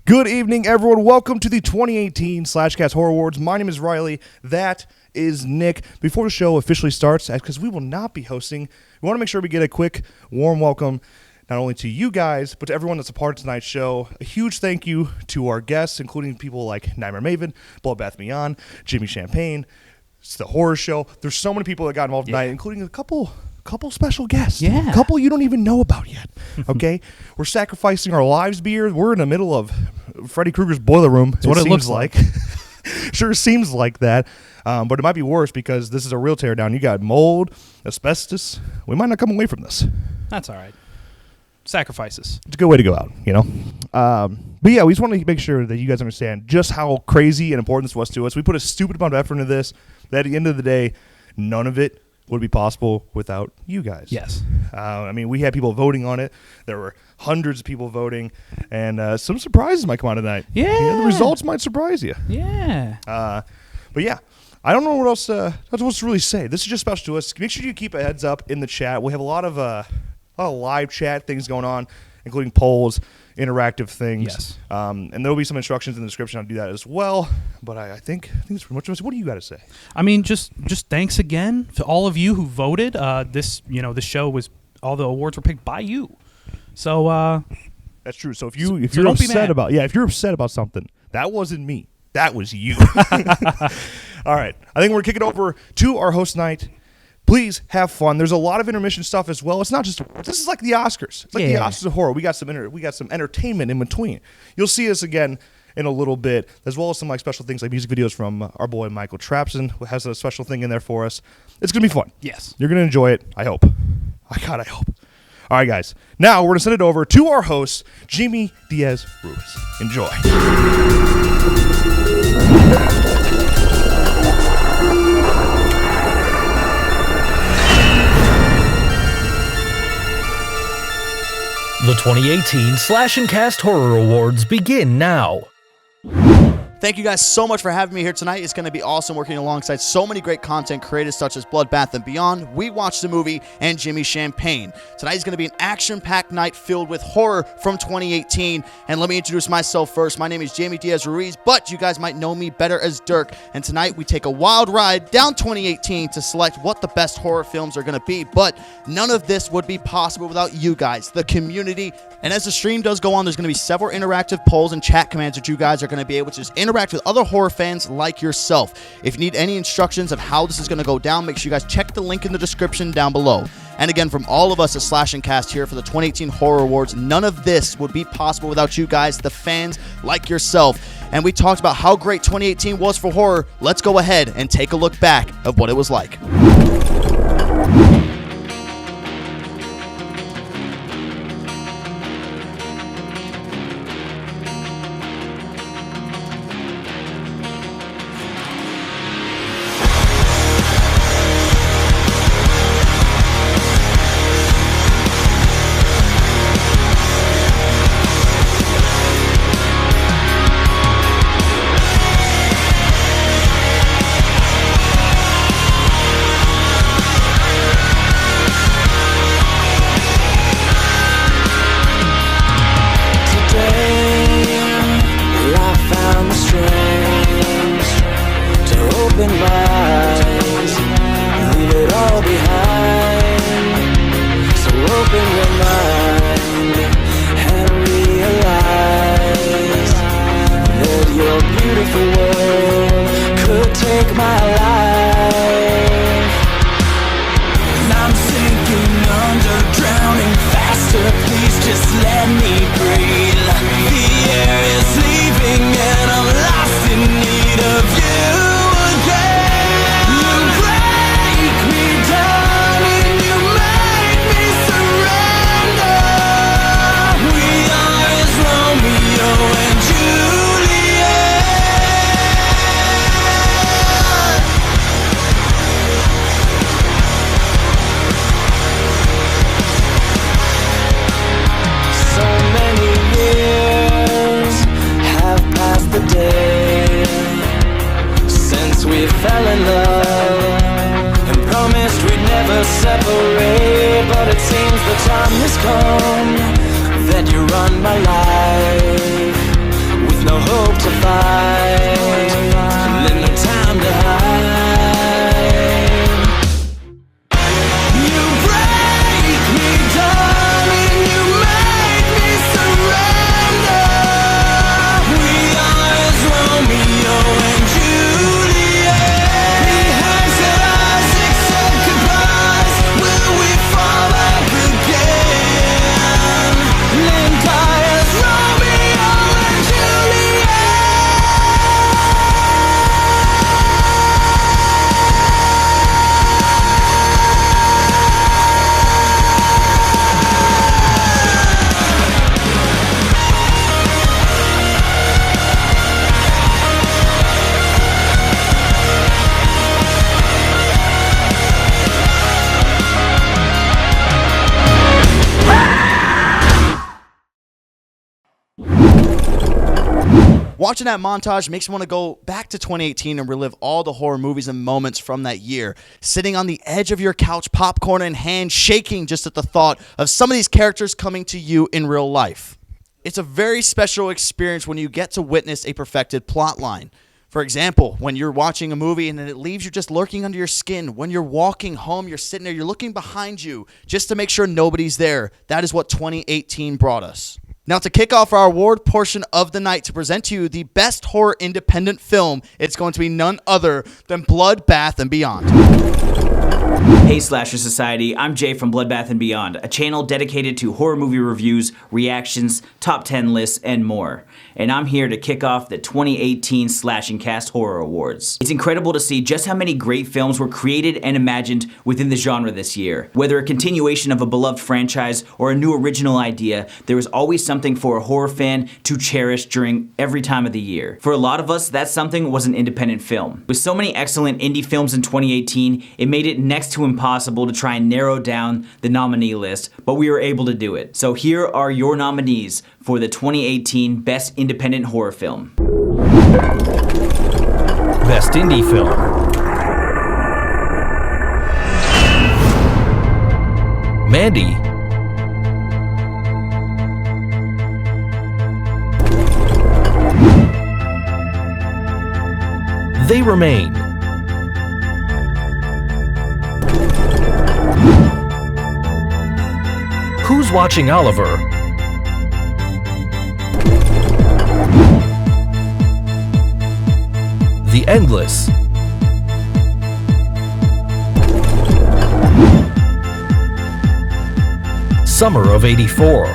Good evening, everyone. Welcome to the 2018 Slashcast Horror Awards. My name is Riley. That is Nick. Before the show officially starts, because we will not be hosting, we want to make sure we get a quick, warm welcome, not only to you guys, but to everyone that's a part of tonight's show. A huge thank you to our guests, including people like Nightmare Maven, Bloodbath Beyond, Jimmy Champagne. It's the horror show. There's so many people that got involved tonight, including a couple special guests. Yeah. A couple you don't even know about yet. Okay? We're sacrificing our lives beer. We're in the middle of Freddy Krueger's boiler room. That's what it looks like. Sure seems like that. But it might be worse because this is a real teardown. You got mold, asbestos. We might not come away from this. That's all right. Sacrifices. It's a good way to go out, you know? But yeah, we just want to make sure that you guys understand just how crazy and important this was to us. We put a stupid amount of effort into this that at the end of the day, none of it would be possible without you guys. Yes. I mean, we had people voting on it. There were hundreds of people voting, and some surprises might come out tonight. Yeah. The results might surprise you. Yeah. But yeah, I don't know what else to really say. This is just special to us. Make sure you keep a heads up in the chat. We have a lot of live chat things going on, including polls, interactive things. Yes. And there will be some instructions in the description on how to do that as well. But I think that's pretty much it. What do you got to say? I mean, just thanks again to all of you who voted. This show was, all the awards were picked by you. So that's true. So if you're upset about something, that wasn't me. That was you. All right. I think we're kicking over to our host night. Please have fun. There's a lot of intermission stuff as well. It's not just this is like the Oscars. It's like the Oscars of horror. We got some entertainment in between. You'll see us again in a little bit, as well as some like special things like music videos from our boy Michael Trapson, who has a special thing in there for us. It's gonna be fun. Yes. You're gonna enjoy it. I hope. I hope. All right, guys. Now we're gonna send it over to our host, Jamie Diaz-Ruiz. Enjoy. The 2018 Slash and Cast Horror Awards begin now. Thank you guys so much for having me here tonight. It's going to be awesome working alongside so many great content creators such as Bloodbath and Beyond, WeWatchedAMovie, and Jimmy Champagne. Tonight is going to be an action-packed night filled with horror from 2018. And let me introduce myself first. My name is Jamie Diaz-Ruiz, but you guys might know me better as Dirk. And tonight we take a wild ride down 2018 to select what the best horror films are going to be. But none of this would be possible without you guys, the community. And as the stream does go on, there's going to be several interactive polls and chat commands that you guys are going to be able to just interact with other horror fans like yourself. If you need any instructions of how this is going to go down, make sure you guys check the link in the description down below. And again, from all of us at Slash and Cast here for the 2018 Horror Awards, none of this would be possible without you guys, the fans like yourself. And we talked about how great 2018 was for horror. Let's go ahead and take a look back of what it was like. separate, but it seems the time has come that you run my life Watching that montage makes me want to go back to 2018 and relive all the horror movies and moments from that year. Sitting on the edge of your couch, popcorn in hand, shaking just at the thought of some of these characters coming to you in real life. It's a very special experience when you get to witness a perfected plot line. For example, when you're watching a movie and it leaves you just lurking under your skin. When you're walking home, you're sitting there, you're looking behind you just to make sure nobody's there. That is what 2018 brought us. Now, to kick off our award portion of the night, to present to you the best horror independent film, it's going to be none other than Bloodbath and Beyond. Hey Slasher Society, I'm Jay from Bloodbath and Beyond, a channel dedicated to horror movie reviews, reactions, top 10 lists, and more. And I'm here to kick off the 2018 Slash and Cast Horror Awards. It's incredible to see just how many great films were created and imagined within the genre this year. Whether a continuation of a beloved franchise or a new original idea, there is always something for a horror fan to cherish during every time of the year. For a lot of us, that something was an independent film. With so many excellent indie films in 2018, it made it next to impossible to try and narrow down the nominee list, but we were able to do it. So here are your nominees for the 2018 Best Independent Horror Film. Best Indie Film. Mandy. They Remain. Who's Watching Oliver? The Endless. Summer of '84.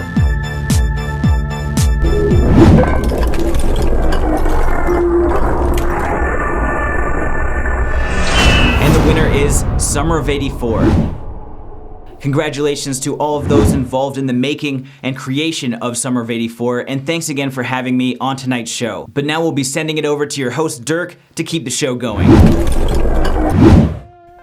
And the winner is Summer of '84. Congratulations to all of those involved in the making and creation of Summer of '84, and thanks again for having me on tonight's show. But now we'll be sending it over to your host, Dirk, to keep the show going.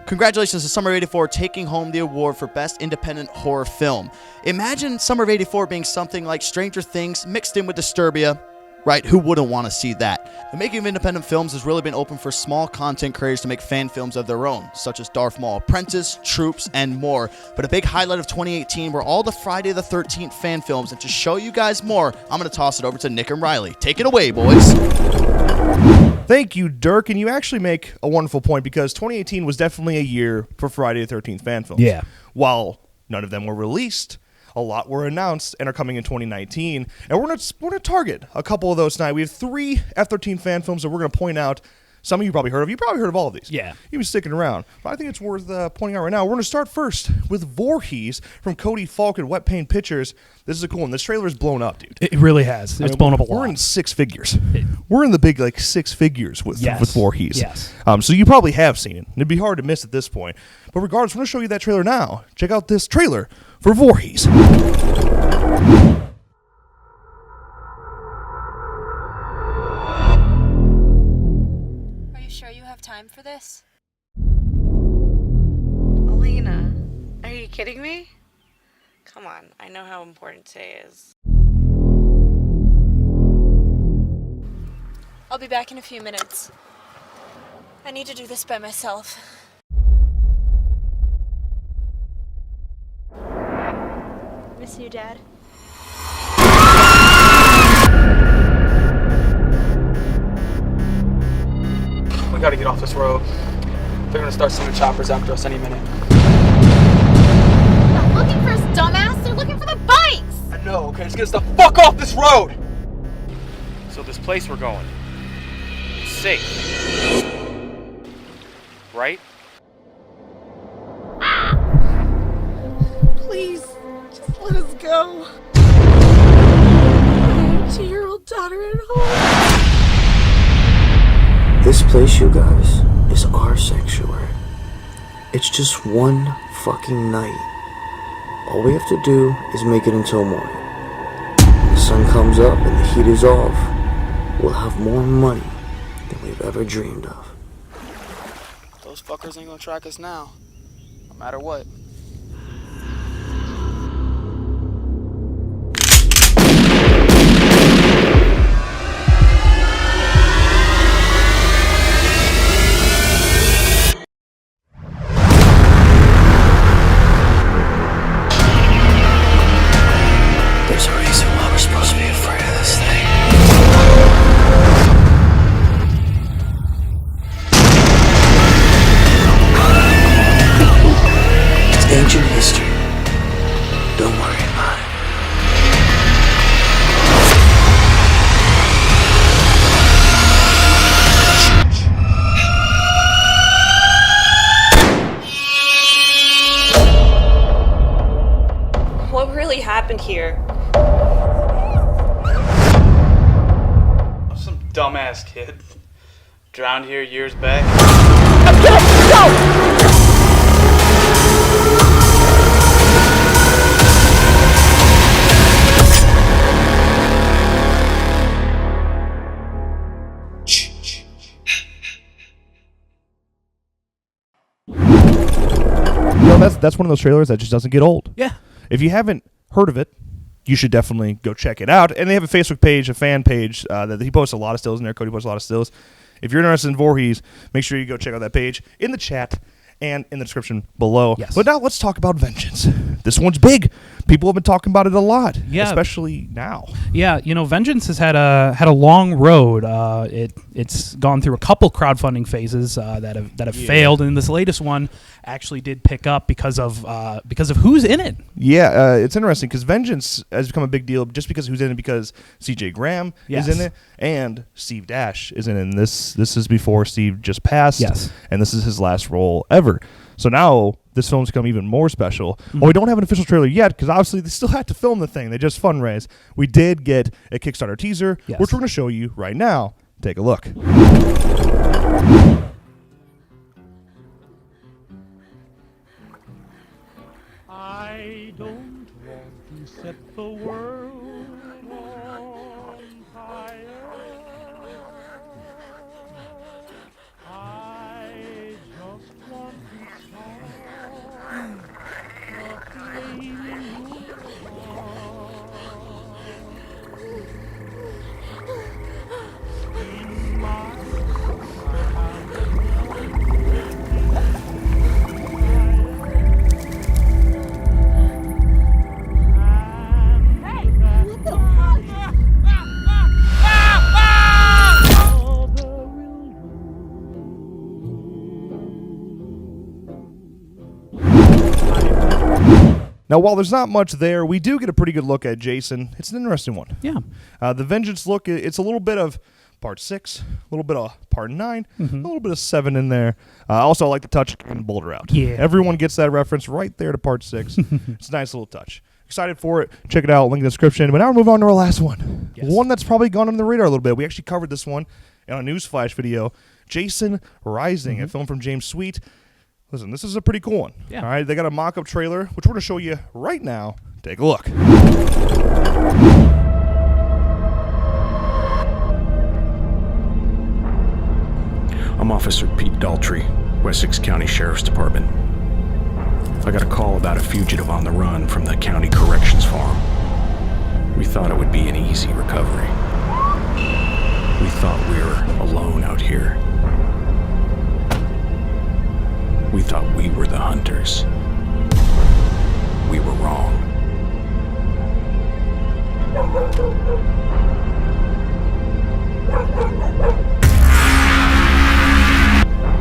Congratulations to Summer of '84 taking home the award for Best Independent Horror Film. Imagine Summer of '84 being something like Stranger Things mixed in with Disturbia. Right, who wouldn't want to see that? The making of independent films has really been open for small content creators to make fan films of their own, such as Darth Maul Apprentice, Troops, and more. But a big highlight of 2018 were all the Friday the 13th fan films, and to show you guys more, I'm going to toss it over to Nick and Riley. Take it away, boys. Thank you, Dirk, and you actually make a wonderful point because 2018 was definitely a year for Friday the 13th fan films. Yeah. While none of them were released, a lot were announced and are coming in 2019, and we're gonna target a couple of those tonight. We have 3 F-13 fan films that we're gonna point out. Some of you probably heard of. You probably heard of all of these. Yeah. You've been sticking around. But I think it's worth pointing out right now. We're gonna start first with Voorhees from Cody Falk and Wet Paint Pictures. This is a cool one. This trailer is blown up, dude. It really has. It's blown up a lot. We're in 6 figures. We're in the big 6 figures with Voorhees. Yes. So you probably have seen it. It'd be hard to miss at this point. But regardless, we're gonna show you that trailer now. Check out this trailer for Voorhees. Are you sure you have time for this? Elena, are you kidding me? Come on, I know how important today is. I'll be back in a few minutes. I need to do this by myself. Miss you, Dad. We gotta get off this road. They're gonna start sending choppers after us any minute. They're not looking for us, dumbass! They're looking for the bikes! I know, okay? Just get us the fuck off this road! So this place we're going, it's safe, right? Please, just let us go. My 2-year-old daughter at home. This place, you guys, is our sanctuary. It's just one fucking night. All we have to do is make it until morning. When the sun comes up and the heat is off, we'll have more money than we've ever dreamed of. Those fuckers ain't gonna track us now, no matter what. happened here? Some dumbass kid. Drowned here years back. That's one of those trailers that just doesn't get old. Yeah. If you haven't heard of it, you should definitely go check it out. And they have a Facebook page, a fan page, that he posts a lot of stills in there. Cody posts a lot of stills. If you're interested in Voorhees, make sure you go check out that page in the chat and in the description below. Yes. But now let's talk about Vengeance. This one's big. People have been talking about it a lot, especially now. Yeah, Vengeance has had a long road. It's gone through a couple crowdfunding phases that have failed, and this latest one actually did pick up because of who's in it. Yeah, it's interesting because Vengeance has become a big deal just because who's in it, because C.J. Graham is in it and Steve Dash is in it. And this is before Steve just passed. Yes. And this is his last role ever. So now this film's become even more special. Well, we don't have an official trailer yet because obviously they still had to film the thing. They just fundraised. We did get a Kickstarter teaser, which we're going to show you right now. Take a look. I don't want to set the world on fire. I just want to start a flaming in my Now, while there's not much there, we do get a pretty good look at Jason. It's an interesting one. Yeah. The Vengeance look, it's a little bit of Part 6, a little bit of Part 9, a little bit of 7 in there. Also, I like the touch and Boulder out. Yeah. Everyone gets that reference right there to Part 6. It's a nice little touch. Excited for it. Check it out. Link in the description. But now we're moving on to our last one. Yes. One that's probably gone under the radar a little bit. We actually covered this one in a newsflash video. Jason Rising, a film from James Sweet. Listen, this is a pretty cool one. Yeah. All right, they got a mock-up trailer, which we're going to show you right now. Take a look. I'm Officer Pete Daltrey, Wessex County Sheriff's Department. I got a call about a fugitive on the run from the county corrections farm. We thought it would be an easy recovery. We thought we were alone out here. We thought we were the hunters. We were wrong.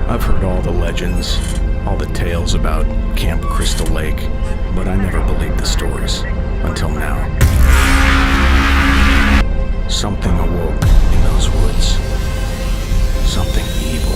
I've heard all the legends, all the tales about Camp Crystal Lake, but I never believed the stories until now. Something awoke in those woods. Something evil.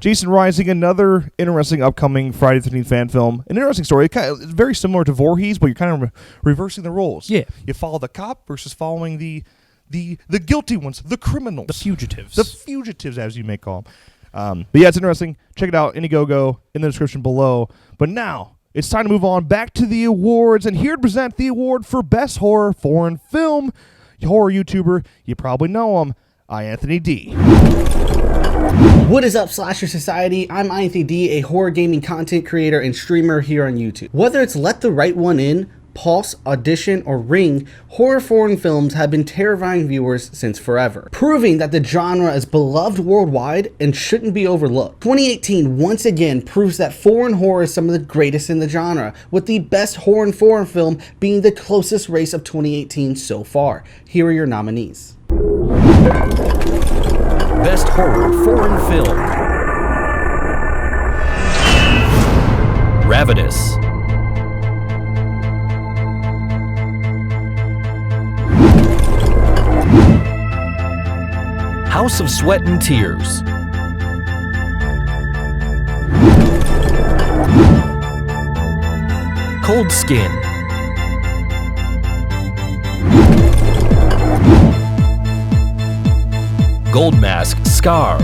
Jason Rising, another interesting upcoming Friday the 13th fan film. An interesting story. It's very similar to Voorhees, but you're kind of reversing the roles. Yeah. You follow the cop versus following the guilty ones, the criminals. The fugitives. The fugitives, as you may call them. But yeah, it's interesting. Check it out, Indiegogo, in the description below. But now, it's time to move on back to the awards. And here to present the award for Best Horror Foreign Film, horror YouTuber, you probably know him, Anthony D. What is up, Slasher Society? I'm Anthony D, a horror gaming content creator and streamer here on YouTube. Whether it's Let the Right One In Pulse, Audition, or Ring, horror foreign films have been terrifying viewers since forever, proving that the genre is beloved worldwide and shouldn't be overlooked. 2018 once again proves that foreign horror is some of the greatest in the genre, with the best horror and foreign film being the closest race of 2018 so far. Here are your nominees. Best Horror Foreign Film. Ravenous. House of Sweat and Tears. Cold Skin. Gold Mask, Scar.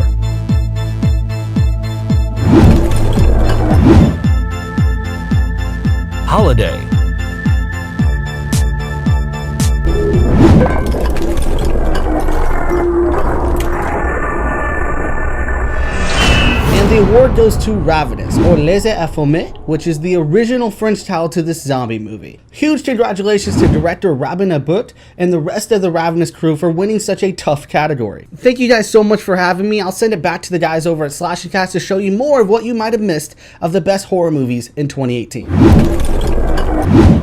Holiday. And the award goes to Ravenous, or Les Affamés, which is the original French title to this zombie movie. Huge congratulations to director Robin Abbott and the rest of the Ravenous crew for winning such a tough category. Thank you guys so much for having me. I'll send it back to the guys over at Slash and Cast to show you more of what you might have missed of the best horror movies in 2018.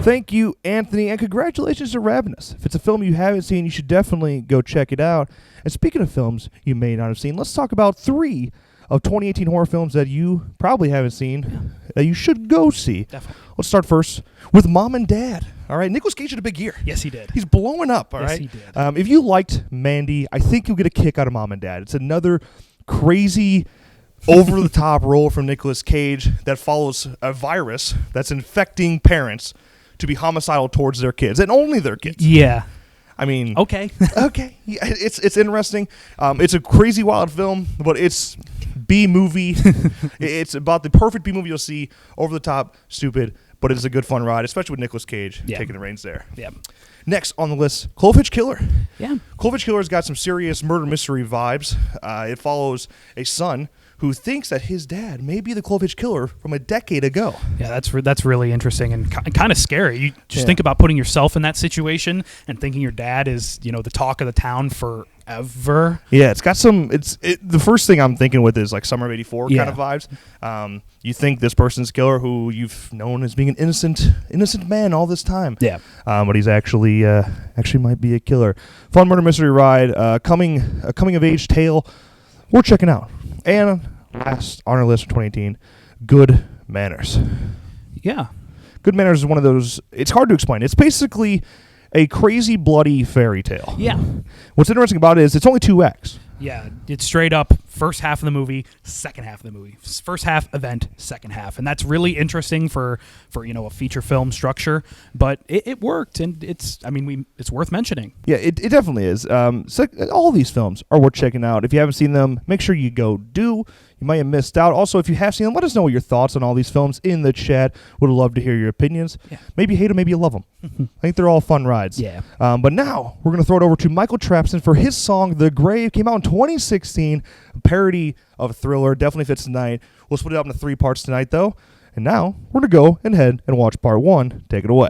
Thank you, Anthony, and congratulations to Ravenous. If it's a film you haven't seen, you should definitely go check it out. And speaking of films you may not have seen, let's talk about 3 of 2018 horror films that you probably haven't seen that you should go see. Definitely. Let's start first with Mom and Dad. All right, Nicolas Cage had a big year. Yes, he did. He's blowing up, all yes, right? He did. If you liked Mandy, I think you'll get a kick out of Mom and Dad. It's another crazy, over-the-top role from Nicolas Cage that follows a virus that's infecting parents to be homicidal towards their kids, and only their kids. Yeah. I mean, okay. Okay. Yeah, it's interesting. It's a crazy, wild film, but it's B-movie. It's about the perfect B-movie you'll see, over the top, stupid, but it's a good, fun ride, especially with Nicolas Cage taking the reins there. Yeah. Next on the list, Cloverfield Killer. Yeah. Cloverfield Killer's got some serious murder mystery vibes. It follows a son who thinks that his dad may be the Cloverfield Killer from a decade ago. Yeah, that's really interesting and kind of scary. You just think about putting yourself in that situation and thinking your dad is, the talk of the town forever. Yeah, it's got some. The first thing I'm thinking with is like Summer of '84 kind of vibes. You think this person's killer, who you've known as being an innocent man all this time. Yeah, but he's actually might be a killer. Fun murder mystery ride. A coming of age tale. We're checking out. And last on our list for 2018, Good Manners. Yeah. Good Manners is one of those, it's hard to explain. It's basically a crazy, bloody fairy tale. Yeah. What's interesting about it is it's only 2 acts. Yeah, it's straight up first half of the movie, second half of the movie. First half event, second half. And that's really interesting for a feature film structure, but it worked, and it's worth mentioning. Yeah, it definitely is. So all these films are worth checking out. If you haven't seen them, make sure you go do. You might have missed out. Also, if you have seen them, let us know your thoughts on all these films in the chat. Would love to hear your opinions. Yeah. Maybe you hate them, maybe you love them. I think they're all fun rides. Yeah. But now we're going to throw it over to Michael Trapson for his song "The Grave." Came out in 2016, a parody of Thriller. Definitely fits tonight. We'll split it up into 3 parts tonight, though. And now we're going to go ahead and watch part 1. Take it away.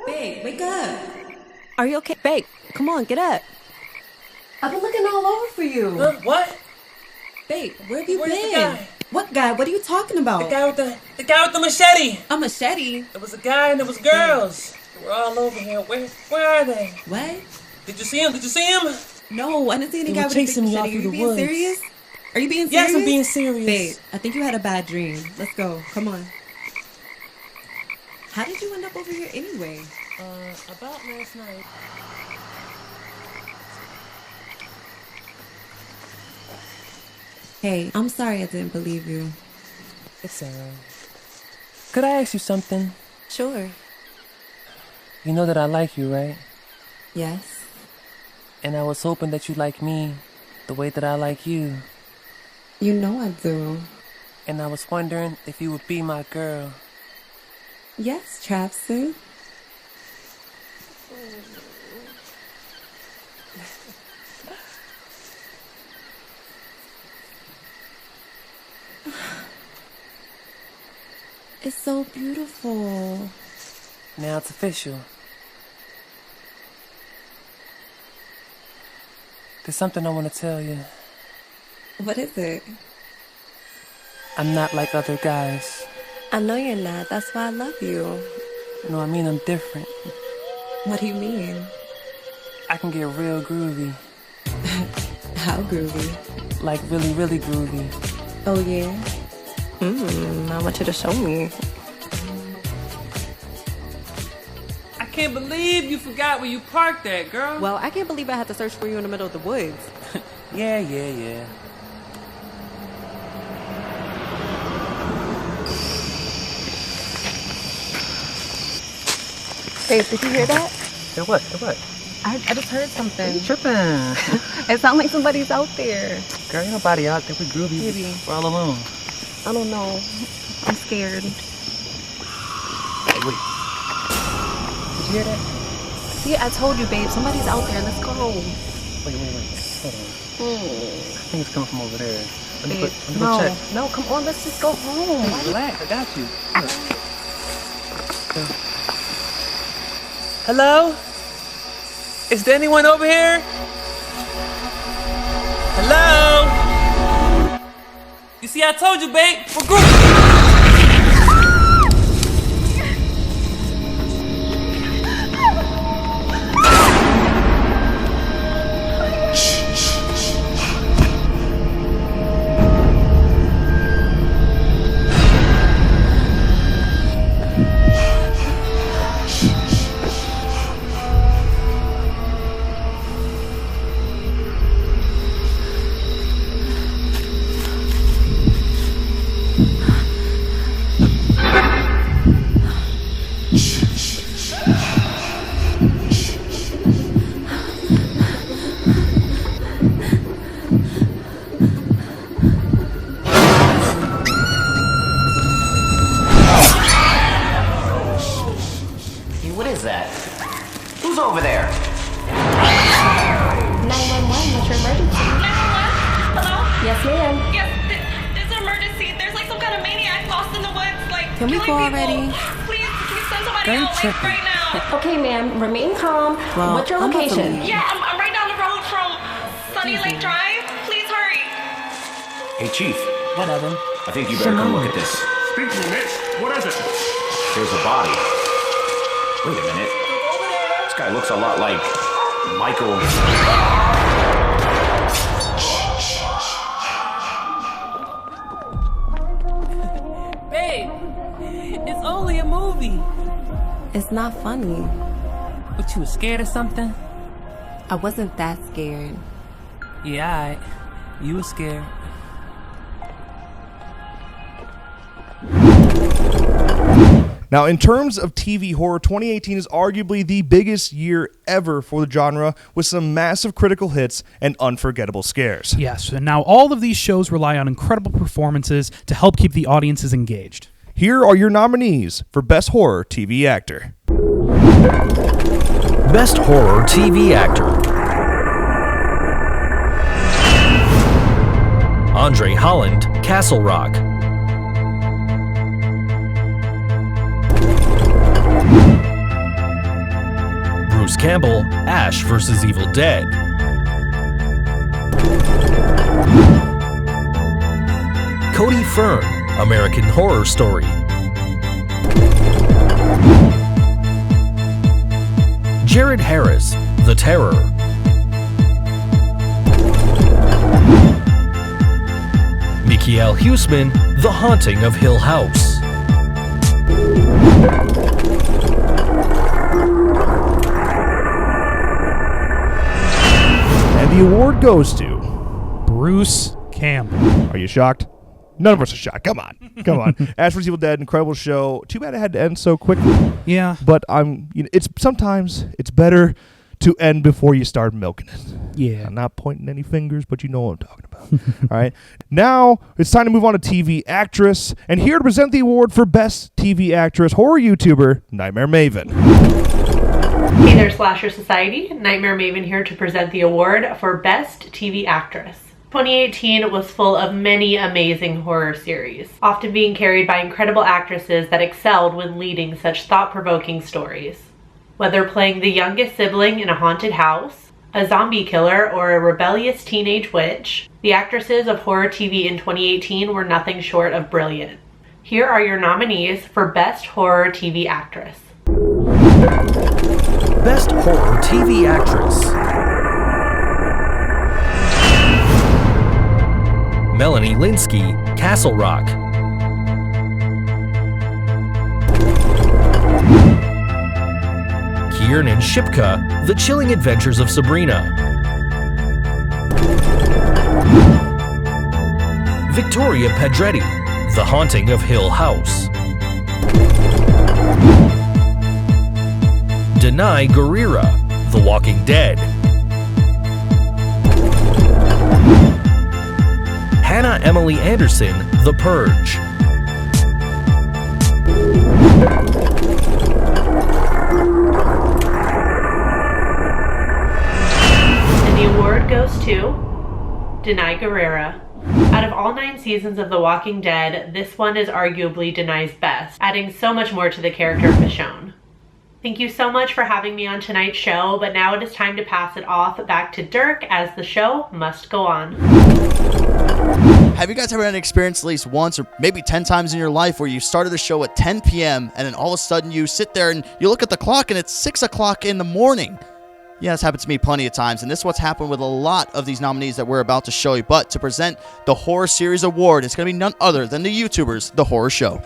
Babe, wake up. Are you okay? Babe, come on, get up. I've been looking all over for you. What? Babe, where have you Where's been? the guy? What guy? What are you talking about? The guy with the machete. A machete? There was a guy and there was girls. They were all over here. Where are they? What? Did you see him? No, I didn't see any They guy were with a big chasing me machete. all Are through you the being woods. serious? Are you being serious? Yes, I'm being serious. Babe, I think you had a bad dream. Let's go. Come on. How did you end up over here anyway? About last night. Hey, I'm sorry I didn't believe you. It's alright. Could I ask you something? Sure. You know that I like you, right? Yes. And I was hoping that you like me the way that I like you. You know I do. And I was wondering if you would be my girl. Yes, Travson. It's so beautiful. Now it's official. There's something I want to tell you. What is it? I'm not like other guys. I know you're not. That's why I love you. No, I mean I'm different. What do you mean? I can get real groovy. How groovy? Like really, really groovy. Oh, yeah? I want you to show me. I can't believe you forgot where you parked at, girl. Well, I can't believe I had to search for you in the middle of the woods. Yeah. Babe, did you hear that? Hey, what? I just heard something. You tripping? It sounds like somebody's out there. Girl, ain't nobody out there. We're groovy. Maybe. We're all alone. I don't know. I'm scared. Hey, wait. Did you hear that? See, I told you, babe. Somebody's out there. Let's go. Wait. Hold on. I think it's coming from over there. Let me Babe, go check. no, come on. Let's just go home. Relax, I got you. Hello? Is there anyone over here? Hello? You see, I told you, babe. We're groovy. Can we go already? Please, can you send somebody out right now? Okay, ma'am. Remain calm. Well, what's your location? Yeah, I'm right down the road from Sunny Lake Drive. Please hurry. Hey, Chief. What, Evan? I think you better come look at this. Speak to me, Mitch. What is it? There's a body. Wait a minute. This guy looks a lot like Michael. Babe, it's only a movie. It's not funny. What, you was scared or something? I wasn't that scared. Yeah, alright. You was scared. Now, in terms of TV horror, 2018 is arguably the biggest year ever for the genre, with some massive critical hits and unforgettable scares. Yes, and now all of these shows rely on incredible performances to help keep the audiences engaged. Here are your nominees for Best Horror TV Actor. Best Horror TV Actor: Andre Holland, Castle Rock. Bruce Campbell, Ash vs. Evil Dead. Cody Fern, American Horror Story. Jared Harris, The Terror. Mikael Huisman, The Haunting of Hill House. And the award goes to Bruce Campbell. Are you shocked? None of us are shocked. Come on. Come on. Ash vs. Evil Dead, incredible show. Too bad it had to end so quickly. Yeah. But it's sometimes it's better to end before you start milking it. Yeah. I'm not pointing any fingers, but you know what I'm talking about. All right. Now it's time to move on to TV actress. And here to present the award for Best TV Actress, horror YouTuber, Nightmare Maven. Hey there, Slasher Society. Nightmare Maven here to present the award for Best TV Actress. 2018 was full of many amazing horror series, often being carried by incredible actresses that excelled when leading such thought-provoking stories. Whether playing the youngest sibling in a haunted house, a zombie killer, or a rebellious teenage witch, the actresses of horror TV in 2018 were nothing short of brilliant. Here are your nominees for Best Horror TV Actress. Best Horror TV Actress. Melanie Lynskey, Castle Rock. Kiernan Shipka, The Chilling Adventures of Sabrina. Victoria Pedretti, The Haunting of Hill House. Denai Guerrera, The Walking Dead. Hannah Emily Anderson, The Purge. And the award goes to Denai Guerrera. Out of all 9 seasons of The Walking Dead, this one is arguably Denai's best, adding so much more to the character of Michonne. Thank you so much for having me on tonight's show, but now it is time to pass it off back to Dirk as the show must go on. Have you guys ever had an experience at least once or maybe 10 times in your life where you started a show at 10 p.m. and then all of a sudden you sit there and you look at the clock and it's 6 o'clock in the morning? Yeah, this happened to me plenty of times, and this is what's happened with a lot of these nominees that we're about to show you. But to present the Horror Series Award, it's going to be none other than the YouTubers, The Horror Show.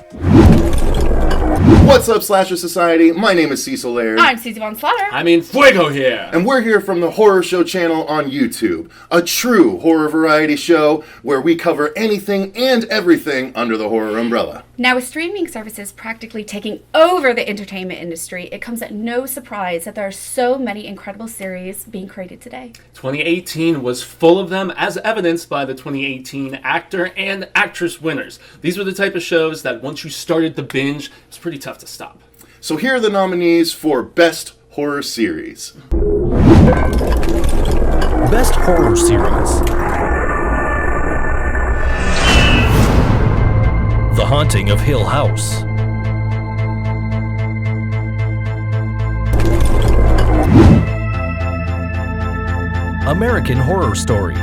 What's up, Slasher Society? My name is Cecil Laird. I'm Susie Von Slaughter. I mean, Fuego here. And we're here from the Horror Show channel on YouTube, a true horror variety show where we cover anything and everything under the horror umbrella. Now, with streaming services practically taking over the entertainment industry, it comes at no surprise that there are so many incredible series being created today. 2018 was full of them, as evidenced by the 2018 actor and actress winners. These were the type of shows that once you started the binge, it's pretty tough to stop. So here are the nominees for Best Horror Series. Best Horror Series. The Haunting of Hill House. American Horror Story.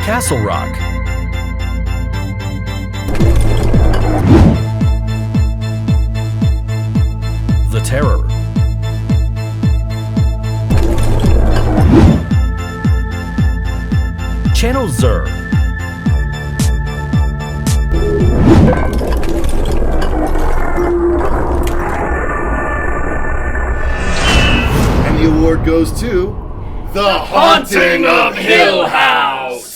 Castle Rock. The Terror. Channel Zur. And the award goes to The Haunting of Hill House!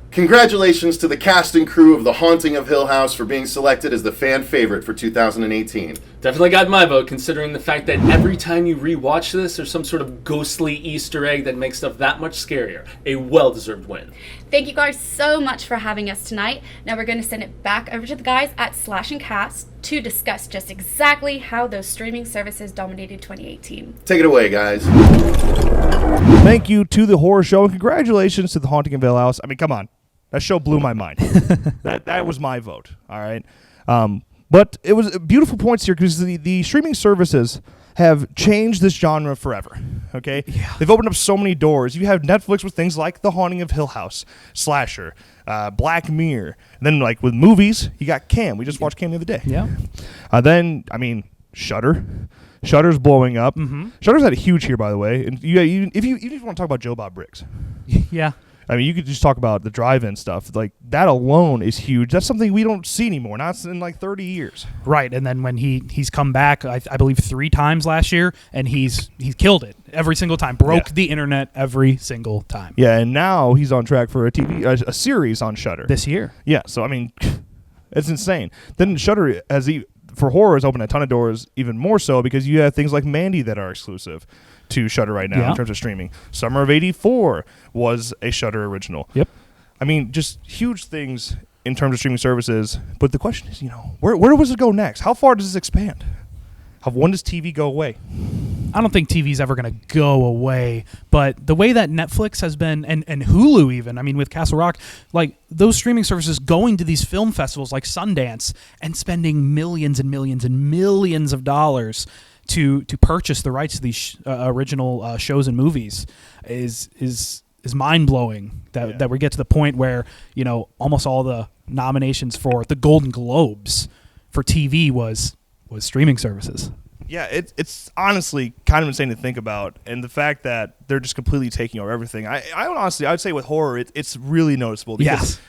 Congratulations to the cast and crew of The Haunting of Hill House for being selected as the fan favorite for 2018. Definitely got my vote, considering the fact that every time you rewatch this, there's some sort of ghostly Easter egg that makes stuff that much scarier. A well-deserved win. Thank you guys so much for having us tonight. Now we're going to send it back over to the guys at Slash and Cast to discuss just exactly how those streaming services dominated 2018. Take it away, guys. Thank you to the Horror Show, and congratulations to The Haunting of Hill House. I mean, come on. That show blew my mind. that was my vote, all right? But it was beautiful points here because the streaming services have changed this genre forever, okay? Yeah. They've opened up so many doors. You have Netflix with things like The Haunting of Hill House, Slasher, Black Mirror. And then, like, with movies, you got Cam. We just watched Cam the other day. Yeah. Then, I mean, Shudder. Shudder's blowing up. Mm-hmm. Shudder's had a huge here, by the way. And if you want to talk about Joe Bob Briggs. Yeah. I mean, you could just talk about the drive-in stuff. Like, that alone is huge. That's something we don't see anymore, not in like 30 years. Right, and then when he's come back, I believe 3 times last year, and he's killed it every single time. Broke the internet every single time. Yeah, and now he's on track for a series on Shudder. This year. Yeah, so, I mean, it's insane. Then Shudder has for horror, it's opened a ton of doors, even more so because you have things like Mandy that are exclusive to Shudder right now in terms of streaming. Summer of '84 was a Shudder original. Yep. I mean, just huge things in terms of streaming services. But the question is, where does it go next? How far does this expand? When does TV go away? I don't think TV's ever going to go away, but the way that Netflix has been, and Hulu even, I mean, with Castle Rock, like those streaming services going to these film festivals like Sundance and spending millions and millions and millions of dollars to purchase the rights to these original shows and movies is mind-blowing that we get to the point where, almost all the nominations for the Golden Globes for TV was streaming services. Yeah, it's honestly kind of insane to think about, and the fact that they're just completely taking over everything. I'd say with horror, it's really noticeable. Because,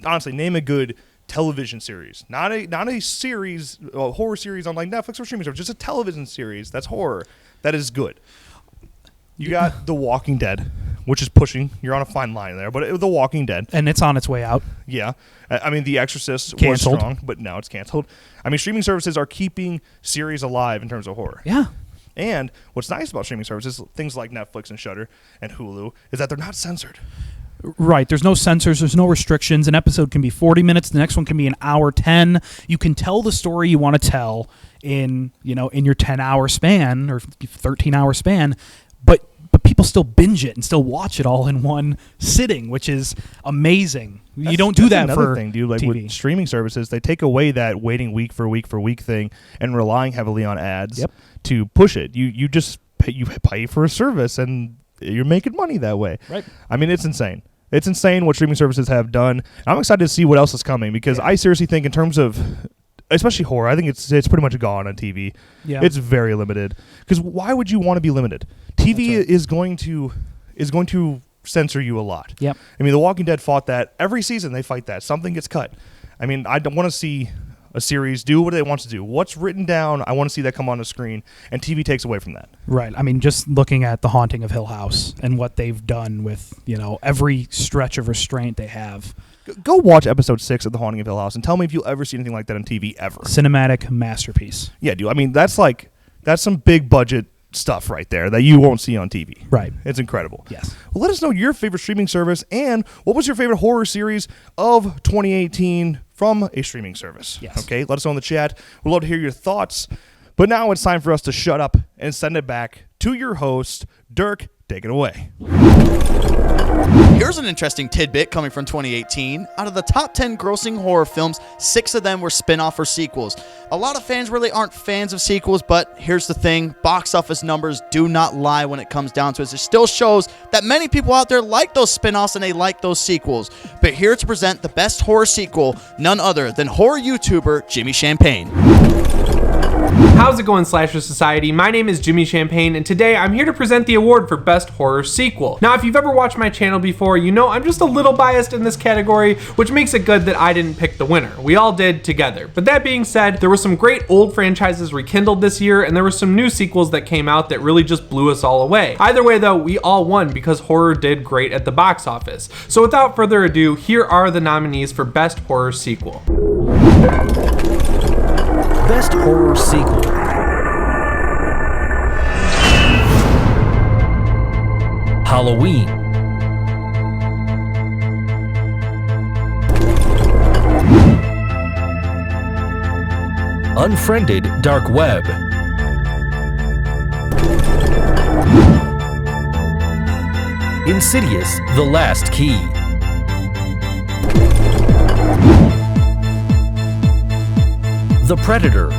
honestly, name a good television series, not a series, a horror series on like Netflix or streaming service, just a television series that's horror that is good. You got The Walking Dead, which is pushing. You're on a fine line there, but The Walking Dead. And it's on its way out. Yeah. I mean, The Exorcist canceled. was strong, but now it's canceled. I mean, streaming services are keeping series alive in terms of horror. Yeah. And what's nice about streaming services, things like Netflix and Shudder and Hulu, is that they're not censored. Right. There's no censors. There's no restrictions. An episode can be 40 minutes. The next one can be an hour 10. You can tell the story you want to tell in your 10-hour span or 13-hour span, but people still binge it and still watch it all in one sitting, which is amazing. You don't do that for thing, dude. Like TV. With streaming services, they take away that waiting week for week thing and relying heavily on ads to push it. You just pay for a service and you're making money that way. Right. I mean, it's insane. It's insane what streaming services have done. I'm excited to see what else is coming because I seriously think in terms of, especially horror, I think it's pretty much gone on TV. Yeah. It's very limited. Because why would you want to be limited? TV is going to censor you a lot. Yep. I mean, The Walking Dead fought that. Every season they fight that. Something gets cut. I mean, I don't want to see a series do what they want to do. What's written down, I want to see that come on the screen, and TV takes away from that. Right. I mean, just looking at The Haunting of Hill House and what they've done with, every stretch of restraint they have. Go watch episode 6 of The Haunting of Hill House and tell me if you'll ever see anything like that on TV ever. Cinematic masterpiece. Yeah, dude. I mean, that's some big budget stuff right there that you won't see on TV. Right. It's incredible. Yes. Well, let us know your favorite streaming service and what was your favorite horror series of 2018 from a streaming service. Yes. Okay, let us know in the chat. We'd love to hear your thoughts. But now it's time for us to shut up and send it back to your host, Dirk. Take it away. Here's an interesting tidbit coming from 2018. Out of the top 10 grossing horror films, 6 of them were spin-off or sequels. A lot of fans really aren't fans of sequels, but here's the thing. Box office numbers do not lie when it comes down to it. It still shows that many people out there like those spin-offs and they like those sequels. But here to present the best horror sequel, none other than horror YouTuber Jimmy Champagne. How's it going, Slasher Society? My name is Jimmy Champagne, and today I'm here to present the award for Best Horror Sequel. Now, if you've ever watched my channel before, you know I'm just a little biased in this category, which makes it good that I didn't pick the winner. We all did together. But that being said, there were some great old franchises rekindled this year, and there were some new sequels that came out that really just blew us all away. Either way, though, we all won because horror did great at the box office. So without further ado, here are the nominees for Best Horror Sequel. Best Horror Sequel. Halloween. Unfriended Dark Web. Insidious: The Last Key. The Predator.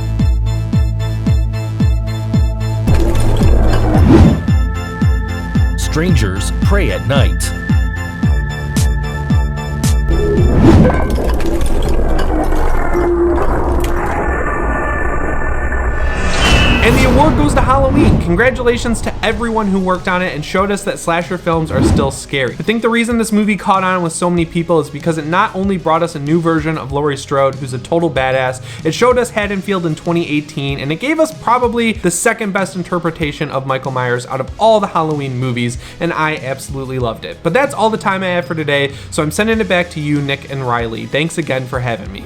Strangers Prey at Night. And the award goes to Halloween. Congratulations to everyone who worked on it and showed us that slasher films are still scary. I think the reason this movie caught on with so many people is because it not only brought us a new version of Laurie Strode, who's a total badass, it showed us Haddonfield in 2018, and it gave us probably the second best interpretation of Michael Myers out of all the Halloween movies, and I absolutely loved it. But that's all the time I have for today, so I'm sending it back to you, Nick and Riley. Thanks again for having me.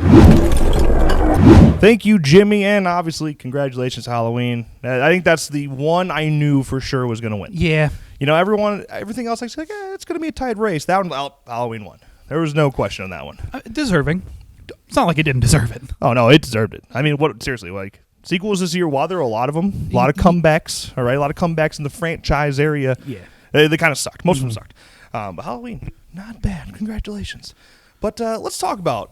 Thank you, Jimmy, and obviously, congratulations, Halloween. I think that's the one I knew for sure was going to win. Yeah. You know, everything else, I was like, it's going to be a tight race. That one, Halloween won. There was no question on that one. Deserving. It's not like it didn't deserve it. Oh, no, it deserved it. I mean, seriously, like, sequels this year, while there are a lot of them, a lot of comebacks, all right? A lot of comebacks in the franchise area. Yeah. They kind of sucked. Most of them sucked. But Halloween, not bad. Congratulations. But let's talk about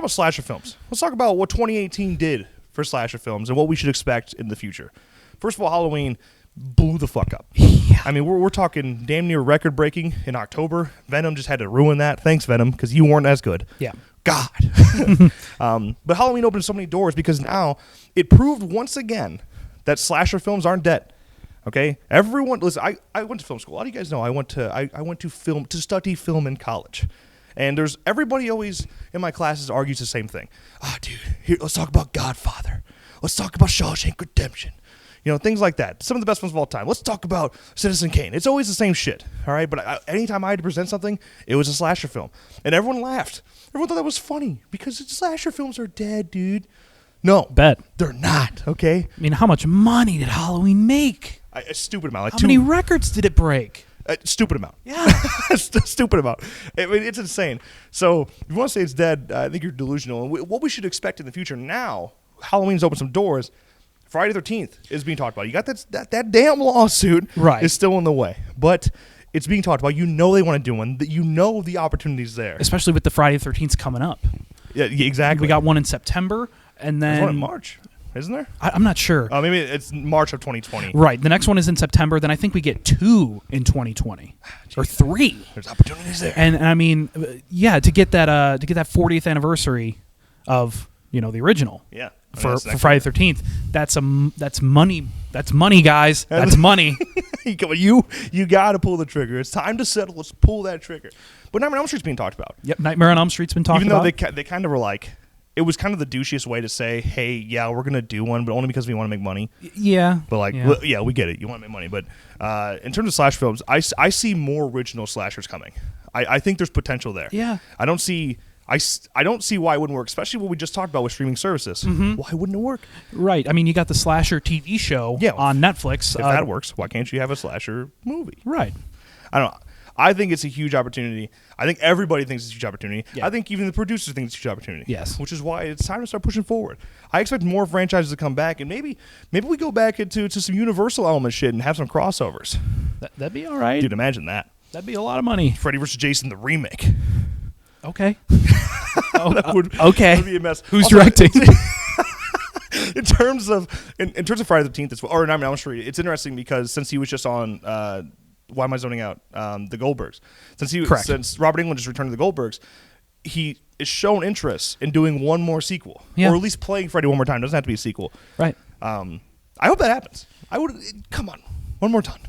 slasher films. Let's talk about what 2018 did for slasher films and what we should expect in the future. First of all, Halloween blew the fuck up. Yeah. I mean, we're talking damn near record-breaking in October. Venom just had to ruin that. Thanks, Venom, because you weren't as good. Yeah. God. But Halloween opened so many doors because now it proved once again that slasher films aren't dead. Okay, everyone. Listen, I went to film school. A lot of you guys know I went to study film in college, and everybody always in my classes argues the same thing. Dude, here, let's talk about Godfather. Let's talk about Shawshank Redemption. You know, things like that. Some of the best films of all time. Let's talk about Citizen Kane. It's always the same shit. All right, but anytime I had to present something, it was a slasher film, and everyone laughed. Everyone thought that was funny because slasher films are dead, dude. No, bet they're not. Okay. I mean, how much money did Halloween make? A stupid amount. Like how many records did it break? A stupid amount. Yeah. Stupid amount. I mean, it's insane. So if you want to say it's dead, I think you're delusional. And what we should expect in the future now, Halloween's opened some doors. Friday the 13th is being talked about. You got that damn lawsuit is still in the way. But it's being talked about. You know they want to do one. You know the opportunity's there. Especially with the Friday the 13th coming up. Yeah, exactly. We got one in September, and then... There's one in March. Isn't there? I'm not sure. Oh, maybe it's March of 2020. Right. The next one is in September. Then I think we get 2 in 2020 or 3. There's opportunities there. And I mean, yeah, to get that 40th anniversary of the original. Yeah. For Friday the 13th, that's money. That's money, guys. That's money. You got to pull the trigger. It's time to settle. Let's pull that trigger. But Nightmare on Elm Street's being talked about. Yep, Nightmare on Elm Street's been talked about. Even though they kind of were like. It was kind of the douchiest way to say, hey, yeah, we're going to do one, but only because we want to make money. Yeah. But we get it. You want to make money. But in terms of slash films, I see more original slashers coming. I think there's potential there. Yeah. I don't see why it wouldn't work, especially what we just talked about with streaming services. Mm-hmm. Why wouldn't it work? Right. I mean, you got the slasher TV show on Netflix. If that works, why can't you have a slasher movie? Right. I don't know. I think it's a huge opportunity. I think everybody thinks it's a huge opportunity. Yeah. I think even the producers think it's a huge opportunity. Yes. Which is why it's time to start pushing forward. I expect more franchises to come back, and maybe we go back into some Universal element shit and have some crossovers. That'd be all right. Dude, imagine that. That'd be a lot of money. Freddy vs. Jason, the remake. Okay. That would be a mess. Who's directing? In terms of Friday the 13th, or Nightmare on Elm Street, it's interesting because since he was just on... why am I zoning out? The Goldbergs. Since Robert Englund just returned to the Goldbergs, he is shown interest in doing one more sequel, or at least playing Freddy one more time. It doesn't have to be a sequel, right? I hope that happens. Come on, one more time.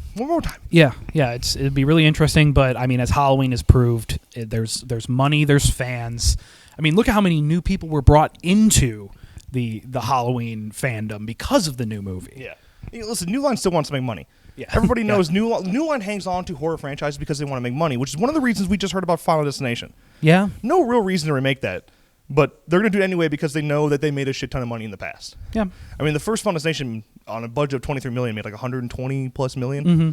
Yeah. It'd be really interesting. But I mean, as Halloween has proved, there's money, there's fans. I mean, look at how many new people were brought into the Halloween fandom because of the new movie. Yeah. Listen, New Line still wants to make money. Yeah. Everybody knows New Line hangs on to horror franchises because they want to make money, which is one of the reasons we just heard about Final Destination. Yeah. No real reason to remake that, but they're going to do it anyway because they know that they made a shit ton of money in the past. Yeah. I mean, the first Final Destination on a budget of $23 million made like $120+ million. Mm-hmm.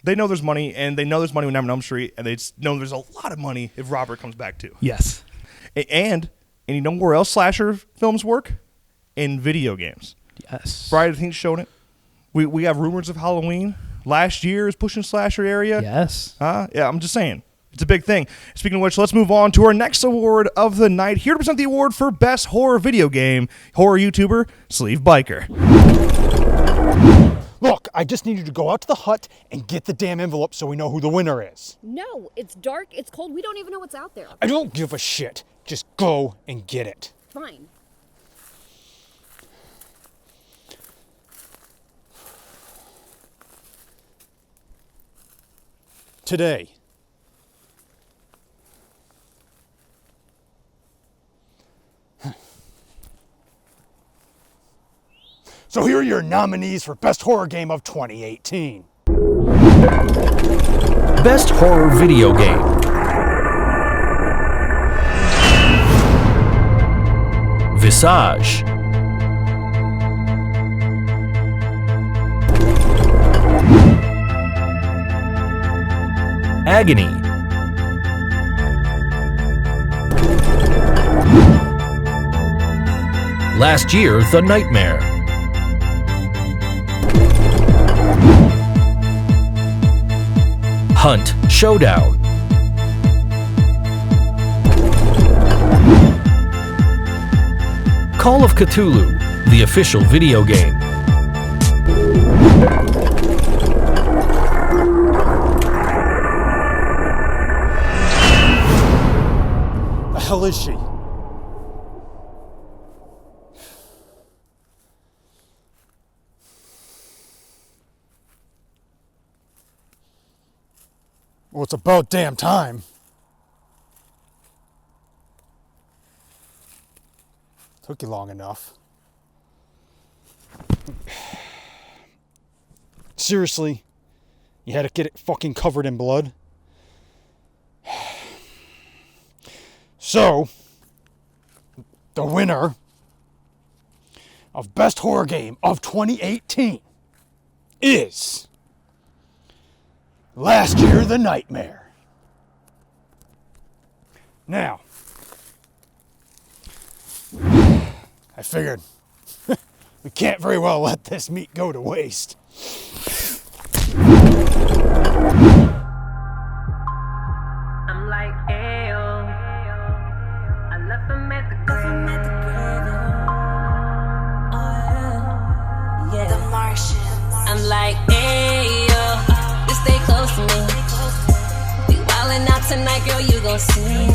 They know there's money, and they know there's money with Nightmare on Elm Street, and they know there's a lot of money if Robert comes back too. Yes. And you know where else slasher films work? In video games. Yes. Friday the 13th showed it. We have rumors of Halloween. Last year is pushing slasher area. Yes. Yeah, I'm just saying. It's a big thing. Speaking of which, let's move on to our next award of the night. Here to present the award for Best Horror Video Game, horror YouTuber, Sleeve Biker. Look, I just need you to go out to the hut and get the damn envelope so we know who the winner is. No, it's dark, it's cold, we don't even know what's out there. I don't give a shit. Just go and get it. Fine. Today. So here are your nominees for Best Horror Game of 2018. Best Horror Video Game. Visage. Agony. Last Year, The Nightmare. Hunt Showdown. Call of Cthulhu, the official video game. The hell is she? Well, it's about damn time. Took you long enough. Seriously? You had to get it fucking covered in blood? So, the winner of Best Horror Game of 2018 is Last Year, The Nightmare. Now, I figured we can't very well let this meat go to waste. I'm like, ayo. I left him at the grave. Yeah. The Martian. I'm like, ayo. Just stay close to me. We wildin' out tonight, girl, you gon' see.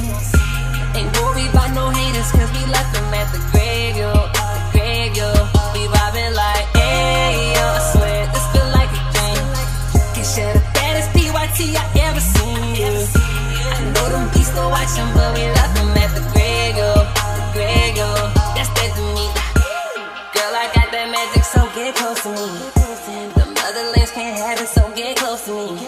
Ain't worried about no haters, cause we left them at the grave, yo. The grave, yo. We vibing like, ayo. I swear, this feel like a dream. Cause you're the baddest PYT I ever seen, you. I know them beasts still watching, but we left them at the grave, yo. The grave, yo. That's that to me. Girl, I got that magic, so get close to me. The motherlands can't have it, so get close to me.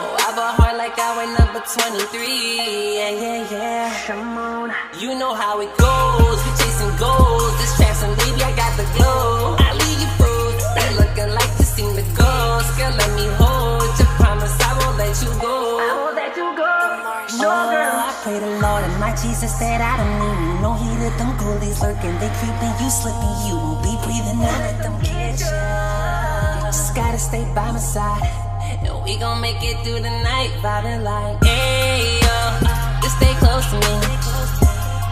Oh, I bought hard like I went number 23. Yeah, yeah, yeah. Come on. You know how it goes. We chasing goals. This traps and baby, I got the glow. I leave you froze. They looking like you seen the ghost. Girl, let me hold you. Promise I won't let you go. I won't let you go. No, girl. I pray the Lord and my Jesus that I don't need you. No heat at them ghoulies lurking. They creeping, you slipping. You won't be breathing. Don't let them get you. Just gotta stay by my side. And we gon' make it through the night, vibing like, hey, yo, just stay close to me.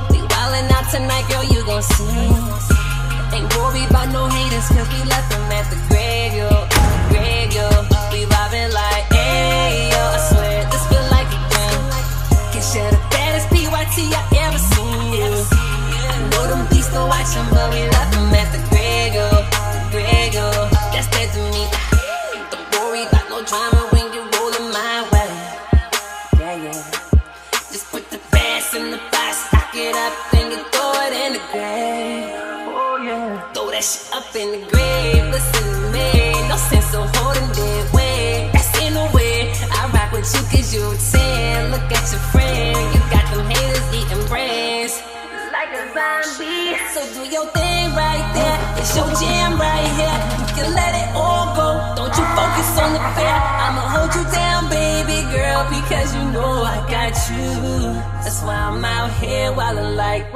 We wildin' out tonight, girl, you gon' see. Ain't worried about no haters, cause we left them at the grave, yo. The grave, yo. We vibing like, hey, yo, I swear, this feel like a dream. Cause you're the baddest PYT I ever seen, you. I know them beasts still watching, but we left them at the grave, yo. The grave, yo. That's that to me. Drama when you rollin' my way. Yeah, yeah. Just put the bass in the box, stock it up, then you throw it in the grave. Oh, yeah. Throw that shit up in the grave. Listen to me. No sense of holding dead weight. That's in the way. I rock with you cause you're a 10. Look at your friend. You got them haters eating brains. Like a zombie. So do your thing right there. It's your jam right here. You can let it all go. Don't you focus on the fair. I'ma hold you down, baby girl, because you know I got you. That's why I'm out here wildin' like.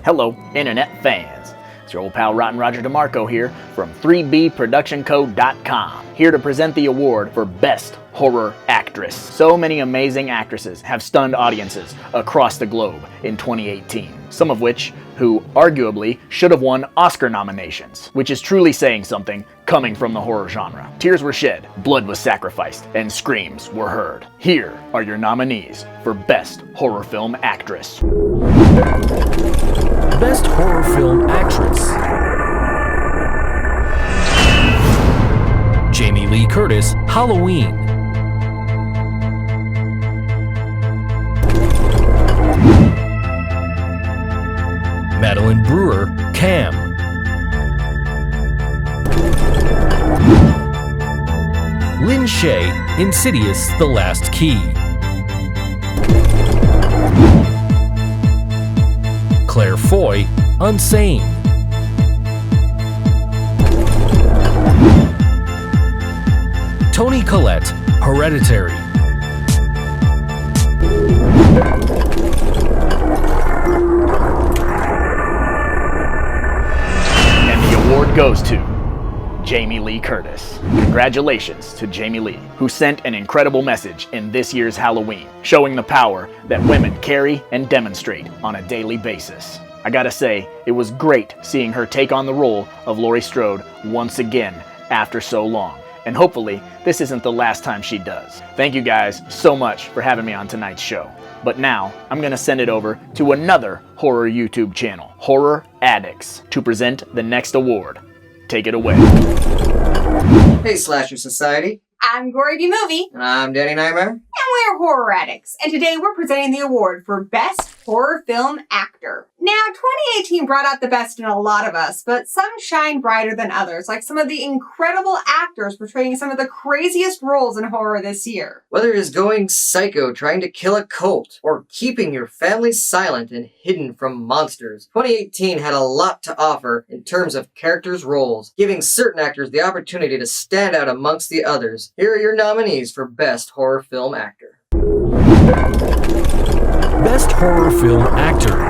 Hello, internet fans. It's your old pal Rotten Roger DeMarco here from 3bproductionco.com, here to present the award for Best Horror Actress. So many amazing actresses have stunned audiences across the globe in 2018, some of which who arguably should have won Oscar nominations, which is truly saying something coming from the horror genre. Tears were shed, blood was sacrificed, and screams were heard. Here are your nominees for Best Horror Film Actress. Best Horror Film Actress. Jamie Lee Curtis, Halloween. Madeline Brewer, Cam. Lin Shaye, Insidious: The Last Key. Claire Foy, Unsane. Toni Collette, Hereditary. And the award goes to Jamie Lee Curtis. Congratulations to Jamie Lee, who sent an incredible message in this year's Halloween, showing the power that women carry and demonstrate on a daily basis. I gotta say, it was great seeing her take on the role of Laurie Strode once again after so long. And hopefully, this isn't the last time she does. Thank you guys so much for having me on tonight's show. But now, I'm gonna send it over to another horror YouTube channel, Horror Addicts, to present the next award. Take it away. Hey Slasher Society. I'm WeWatchedAMovie. And I'm Danny Nightmare. And we're Horror Addicts. And today we're presenting the award for Best Horror Film Actor. Now, 2018 brought out the best in a lot of us, but some shine brighter than others, like some of the incredible actors portraying some of the craziest roles in horror this year. Whether it is going psycho trying to kill a cult, or keeping your family silent and hidden from monsters, 2018 had a lot to offer in terms of characters' roles, giving certain actors the opportunity to stand out amongst the others. Here are your nominees for Best Horror Film Actor. Best Horror Film Actor.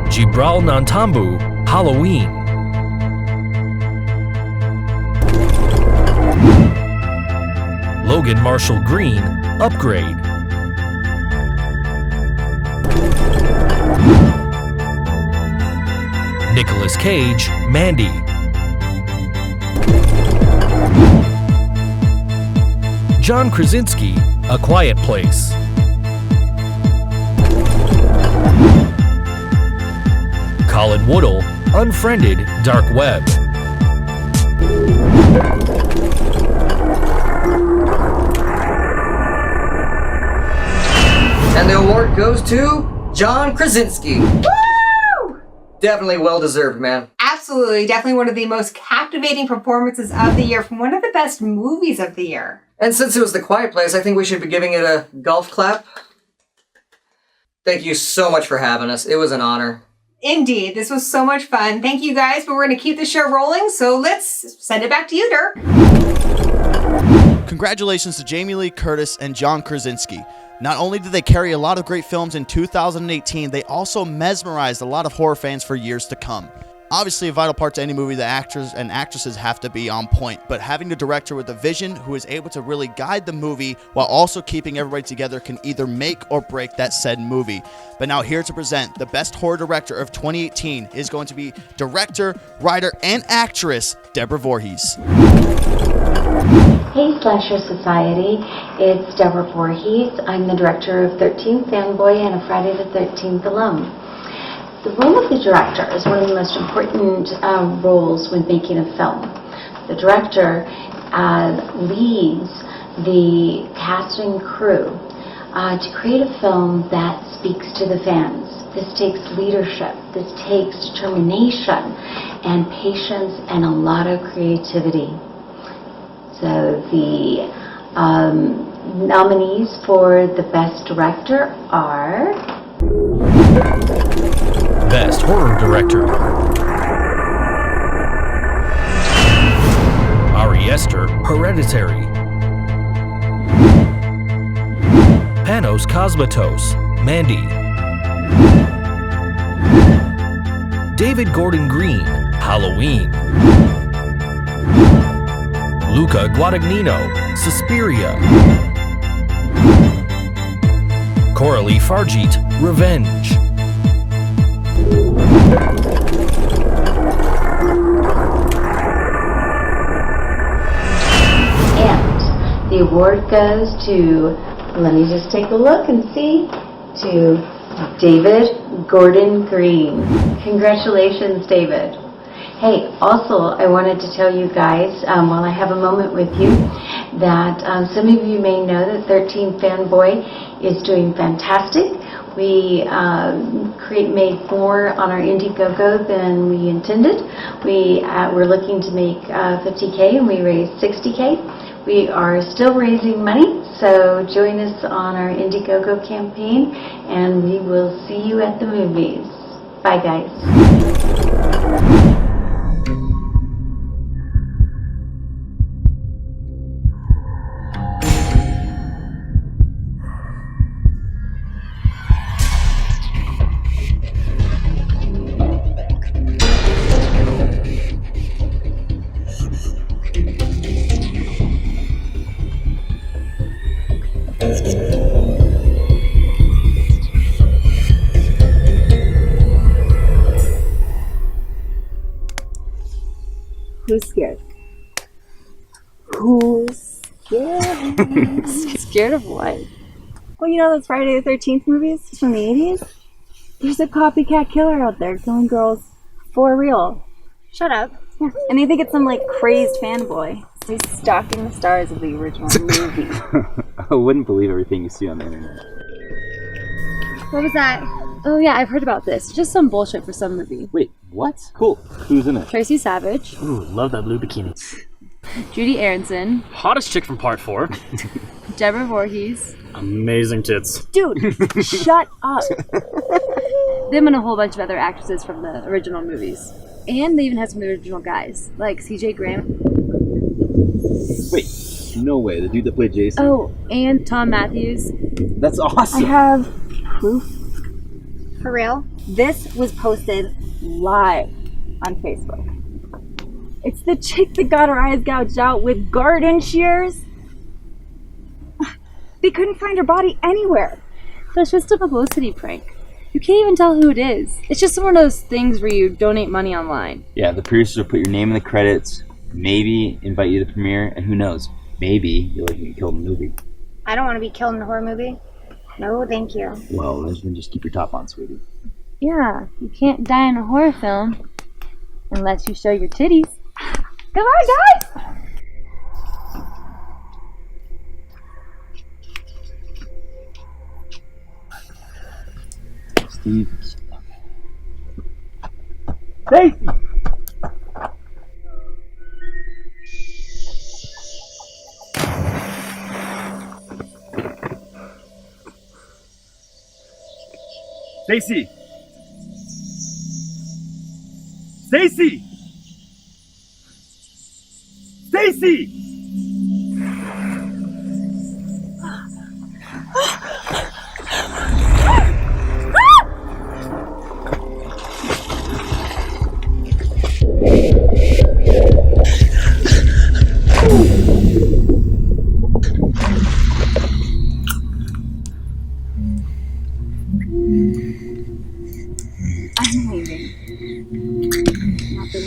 Jibril Nantambu, Halloween. Logan Marshall Green, Upgrade. Nicolas Cage, Mandy. John Krasinski, A Quiet Place. Colin Woodall, Unfriended, Dark Web. And the award goes to John Krasinski. Woo! Definitely well deserved, man. Absolutely, definitely one of the most captivating performances of the year from one of the best movies of the year. And since it was The Quiet Place, I think we should be giving it a golf clap. Thank you so much for having us. It was an honor. Indeed, this was so much fun. Thank you guys, but we're going to keep the show rolling, so let's send it back to you, Dirk. Congratulations to Jamie Lee Curtis and John Krasinski. Not only did they carry a lot of great films in 2018, they also mesmerized a lot of horror fans for years to come. Obviously, a vital part to any movie, the actors and actresses have to be on point, but having a director with a vision who is able to really guide the movie while also keeping everybody together can either make or break that said movie. But now here to present the best horror director of 2018 is going to be director, writer, and actress Deborah Voorhees. Hey Slasher Society, it's Deborah Voorhees. I'm the director of 13th Fanboy and a Friday the 13th alum. The role of the director is one of the most important roles when making a film. The director leads the cast and crew to create a film that speaks to the fans. This takes leadership, this takes determination and patience and a lot of creativity. So the nominees for the Best Director are... Best Horror Director. Ari Aster, Hereditary. Panos Cosmatos, Mandy. David Gordon Green, Halloween. Luca Guadagnino, Suspiria. Coralie Fargeet, Revenge. And the award goes to, let me just take a look and see, to David Gordon Green. Congratulations, David. Hey, also, I wanted to tell you guys, while I have a moment with you, that some of you may know that 13 Fanboy is doing fantastic. We made more on our Indiegogo than we intended. We're looking to make 50K and we raised 60K. We are still raising money, so join us on our Indiegogo campaign and we will see you at the movies. Bye, guys. Who's scared? Who's scared? Scared of what? Well, you know those Friday the 13th movies from the 80s? There's a copycat killer out there killing girls for real. Shut up. Yeah. And they think it's some like crazed fanboy. He's stalking the stars of the original movie. I wouldn't believe everything you see on the internet. What was that? Oh yeah, I've heard about this. Just some bullshit for some movie. Wait, what? Cool. Who's in it? Tracy Savage. Ooh, love that blue bikini. Judy Aronson. Hottest chick from part 4. Deborah Voorhees. Amazing tits. Dude, shut up. Them and a whole bunch of other actresses from the original movies. And they even had some of the original guys, like CJ Graham. Wait, no way. The dude that played Jason? Oh, and Tom Matthews. That's awesome. I have proof. For real? This was posted live on Facebook. It's the chick that got her eyes gouged out with garden shears. They couldn't find her body anywhere. But it's just a publicity prank. You can't even tell who it is. It's just one of those things where you donate money online. Yeah, the producers will put your name in the credits, maybe invite you to the premiere, and who knows, maybe you'll get killed in the movie. I don't want to be killed in a horror movie. No, thank you. Well, then just keep your top on, sweetie. Yeah, you can't die in a horror film unless you show your titties. Come on, guys! Steve. Stacy! Stacy! Stacy! Stacy! I'm leaving. Not the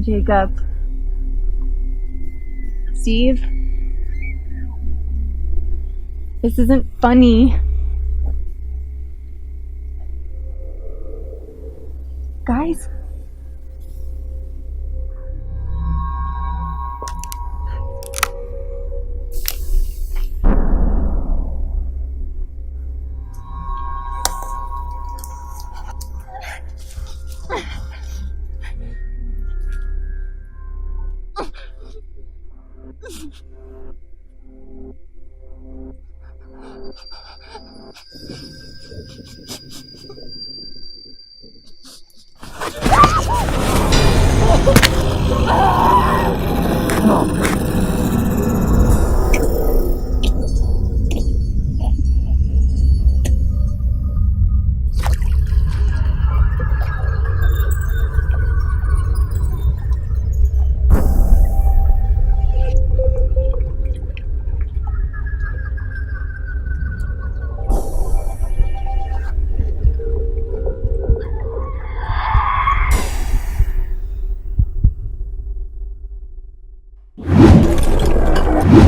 Jacob. Steve. This isn't funny. Guys.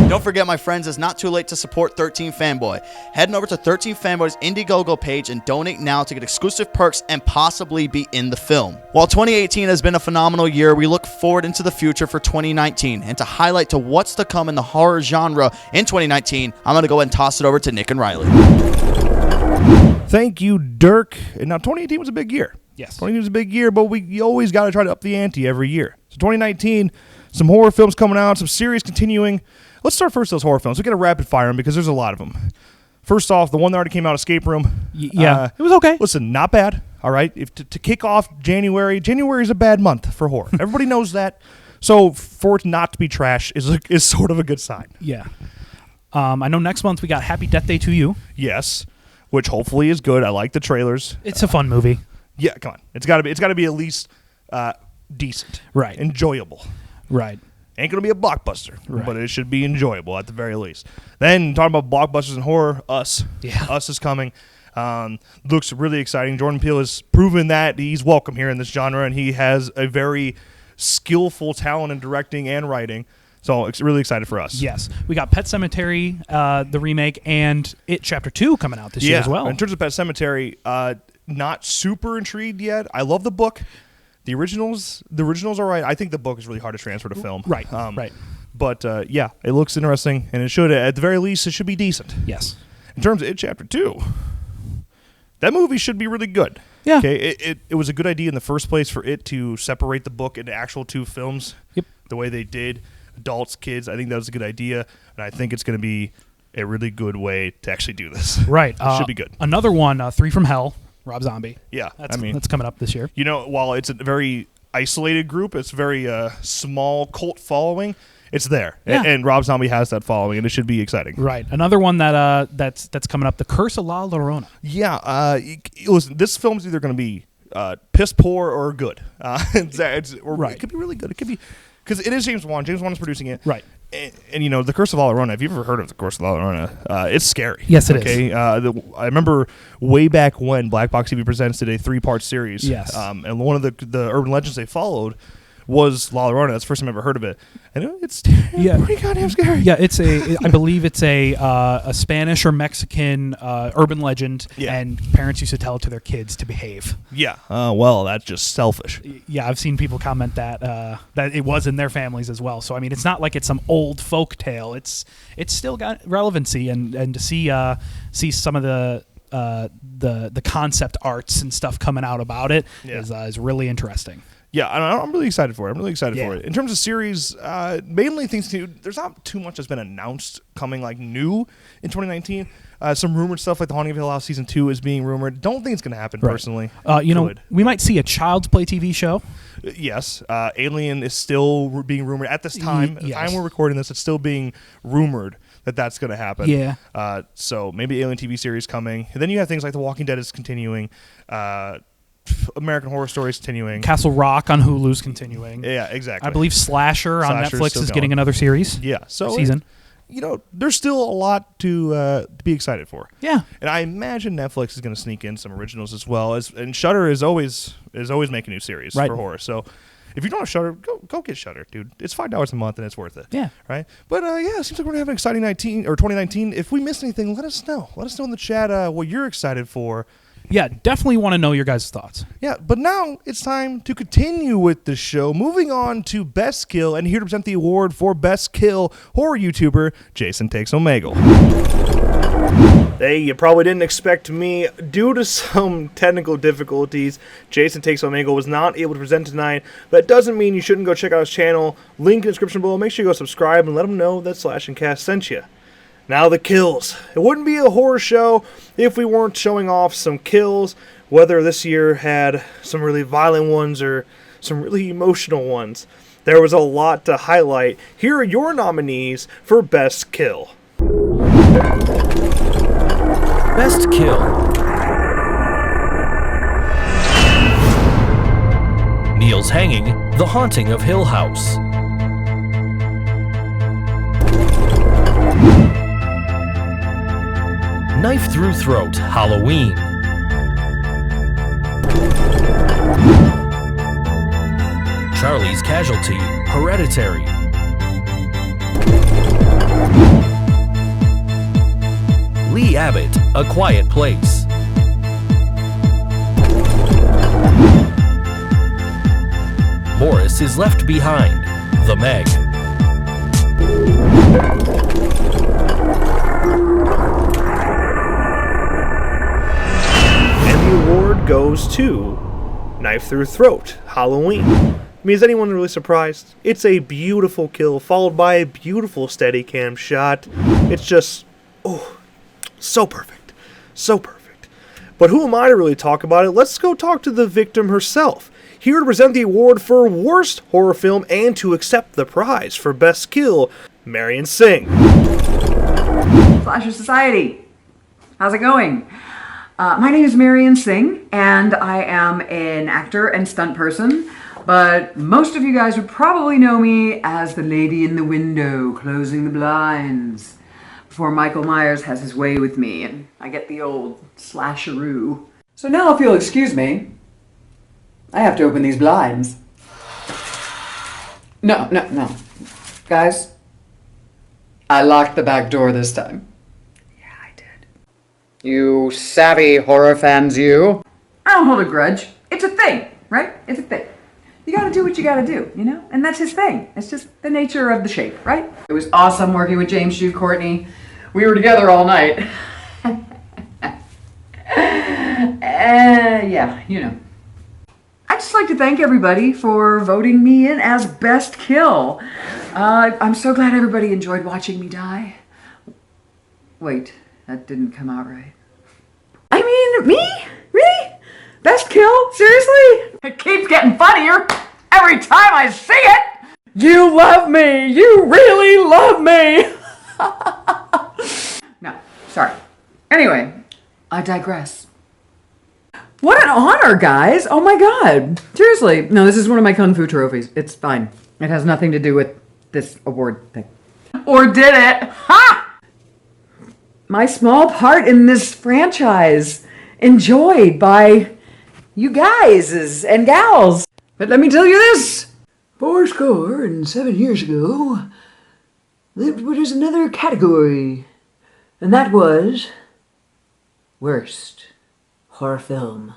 Don't forget, my friends, it's not too late to support 13 Fanboy. Head over to 13 Fanboy's Indiegogo page and donate now to get exclusive perks and possibly be in the film. While 2018 has been a phenomenal year, we look forward into the future for 2019. And to highlight to what's to come in the horror genre in 2019, I'm going to go ahead and toss it over to Nick and Riley. Thank you, Dirk. And now 2018 was a big year. Yes. 2018 was a big year, but you always got to try to up the ante every year. So 2019, some horror films coming out, some series continuing. Let's start first with those horror films. We got to rapid fire them because there's a lot of them. First off, the one that already came out, Escape Room. Yeah, it was okay. Listen, not bad. All right, to kick off January is a bad month for horror. Everybody knows that. So for it not to be trash is sort of a good sign. Yeah. I know next month we got Happy Death Day to You. Yes, which hopefully is good. I like the trailers. It's a fun movie. Yeah, come on. It's got to be at least decent. Right. Enjoyable. Right. Ain't going to be a blockbuster, Right. but it should be enjoyable at the very least. Then, talking about blockbusters and horror, Us. Yeah. Us is coming. Looks really exciting. Jordan Peele has proven that he's welcome here in this genre, and he has a very skillful talent in directing and writing. So, it's really excited for Us. Yes. We got Pet Sematary, the remake, and It Chapter 2 coming out this year as well. In terms of Pet Sematary, not super intrigued yet. I love the book. The originals are right. I think the book is really hard to transfer to film. Right, right. But, yeah, it looks interesting, and it should, at the very least, it should be decent. Yes. In terms of It Chapter 2, that movie should be really good. Yeah. Okay, it was a good idea in the first place for it to separate the book into actual 2 films. Yep. The way they did. Adults, kids, I think that was a good idea, and I think it's going to be a really good way to actually do this. Right. It should be good. Another one, 3 from Hell, Rob Zombie. Yeah, that's coming up this year. You know, while it's a very isolated group, it's very small cult following. It's there, Yeah. and Rob Zombie has that following, and it should be exciting. Right. Another one that's coming up, The Curse of La Llorona. Yeah. Listen, this film's either going to be piss poor or good. Right. It could be really good. It could be because it is James Wan. James Wan is producing it. Right. And you know, The Curse of La Llorona, have you ever heard of The Curse of La Llorona? It's scary. Yes, it is. I remember way back when Black Box TV Presents did a 3-part series. Yes. And one of the urban legends they followed was La Llorona. That's the first time I ever heard of it. And it's pretty goddamn scary. Yeah, I believe it's a Spanish or Mexican urban legend, and parents used to tell it to their kids to behave. Yeah. Well, that's just selfish. Yeah, I've seen people comment that it was in their families as well. So I mean, it's not like it's some old folk tale. It's still got relevancy, and to see some of the concept arts and stuff coming out about it is really interesting. Yeah, I'm really excited for it. For it. In terms of series, mainly things there's not too much that's been announced coming like new in 2019. Some rumored stuff like The Haunting of Hill House Season 2 is being rumored. Don't think it's going to happen personally. You know, we might see a Child's Play TV show. Yes. Alien is still being rumored at this time. At the time we're recording this, it's still being rumored that that's going to happen. Yeah. So maybe Alien TV series coming. And then you have things like The Walking Dead is continuing. American Horror Story is continuing. Castle Rock on Hulu's continuing. Yeah, exactly. I believe Slasher on Netflix is getting another series. Yeah, season. You know, there's still a lot to be excited for. Yeah, and I imagine Netflix is going to sneak in some originals as well. And Shudder is always making new series for horror. So if you don't have Shudder, go get Shudder, dude. It's $5 a month and it's worth it. Yeah, right. But it seems like we're gonna have an exciting 2019. If we missed anything, let us know. Let us know in the chat what you're excited for. Yeah, definitely want to know your guys' thoughts. Yeah, but now it's time to continue with the show. Moving on to Best Kill, and here to present the award for Best Kill, horror YouTuber Jason Takes Omegle. Hey, you probably didn't expect me. Due to some technical difficulties, Jason Takes Omegle was not able to present tonight, but it doesn't mean you shouldn't go check out his channel. Link in the description below. Make sure you go subscribe and let him know that Slash and Cast sent you. Now the kills. It wouldn't be a horror show if we weren't showing off some kills, whether this year had some really violent ones or some really emotional ones. There was a lot to highlight. Here are your nominees for Best Kill. Best Kill. Neil's Hanging, The Haunting of Hill House. Knife Through Throat, Halloween. Charlie's Casualty, Hereditary. Lee Abbott, A Quiet Place. Morris is Left Behind, The Meg. Goes to Knife Through Throat, Halloween. I mean, is anyone really surprised? It's a beautiful kill followed by a beautiful Steadicam shot. It's just, So perfect. So perfect. But who am I to really talk about it? Let's go talk to the victim herself. Here to present the award for Worst Horror Film and to accept the prize for Best Kill, Marion Singh. Slasher Society. How's it going? My name is Marion Singh, and I am an actor and stunt person, but most of you guys would probably know me as the lady in the window closing the blinds before Michael Myers has his way with me and I get the old slasheroo. So now if you'll excuse me, I have to open these blinds. No. Guys, I locked the back door this time. Yeah, I did. You savvy horror fans, you. I don't hold a grudge. It's a thing, right? It's a thing. You gotta do what you gotta do, you know? And that's his thing. It's just the nature of the shape, right? It was awesome working with James Jude Courtney. We were together all night. Yeah, you know. I'd just like to thank everybody for voting me in as Best Kill. I'm so glad everybody enjoyed watching me die. Wait, that didn't come out right. I mean, me? Really? Best Kill? Seriously? It keeps getting funnier every time I see it. You love me. You really love me. No, sorry. Anyway, I digress. What an honor, guys! Oh my god! Seriously, no, this is one of my Kung Fu trophies. It's fine. It has nothing to do with this award thing. Or did it? Ha! My small part in this franchise, enjoyed by you guys and gals. But let me tell you this: 7 years ago, there was another category, and that was Worst Horror Film.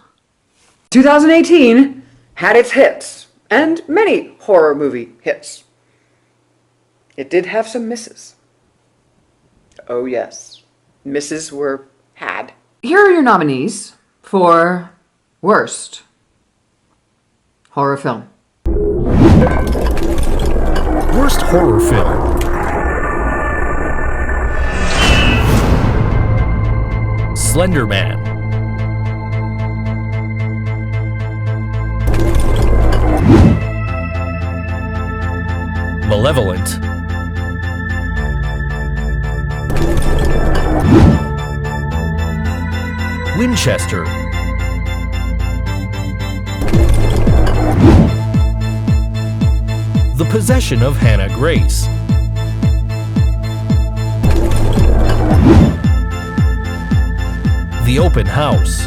2018 had its hits, and many horror movie hits. It did have some misses. Oh yes, misses were had. Here are your nominees for Worst Horror Film. Worst Horror Film. Slender Man. Malevolent. Winchester. The Possession of Hannah Grace. The Open House.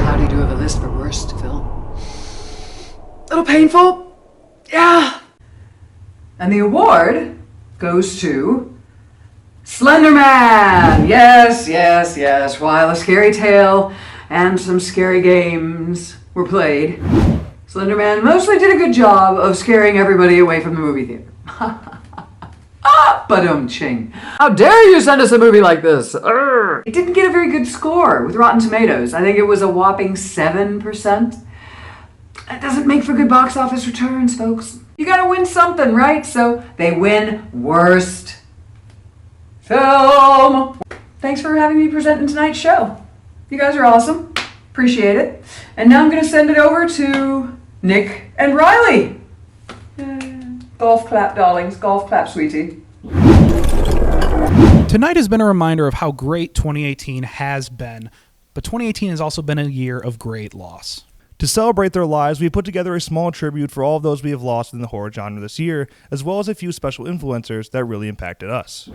How do you do have a list for worst film? A little painful? Yeah. And the award goes to Slender Man! Yes. While a scary tale and some scary games were played, Slender Man mostly did a good job of scaring everybody away from the movie theater. Ba-dum-ching. How dare you send us a movie like this? Urgh. It didn't get a very good score with Rotten Tomatoes. I think it was a whopping 7%. That doesn't make for good box office returns, folks. You gotta win something, right? So they win Worst Film. Thanks for having me present in tonight's show. You guys are awesome. Appreciate it. And now I'm gonna send it over to Nick and Riley. Golf clap, darlings. Golf clap, sweetie. Tonight has been a reminder of how great 2018 has been, but 2018 has also been a year of great loss. To celebrate their lives, we put together a small tribute for all of those we have lost in the horror genre this year, as well as a few special influencers that really impacted us.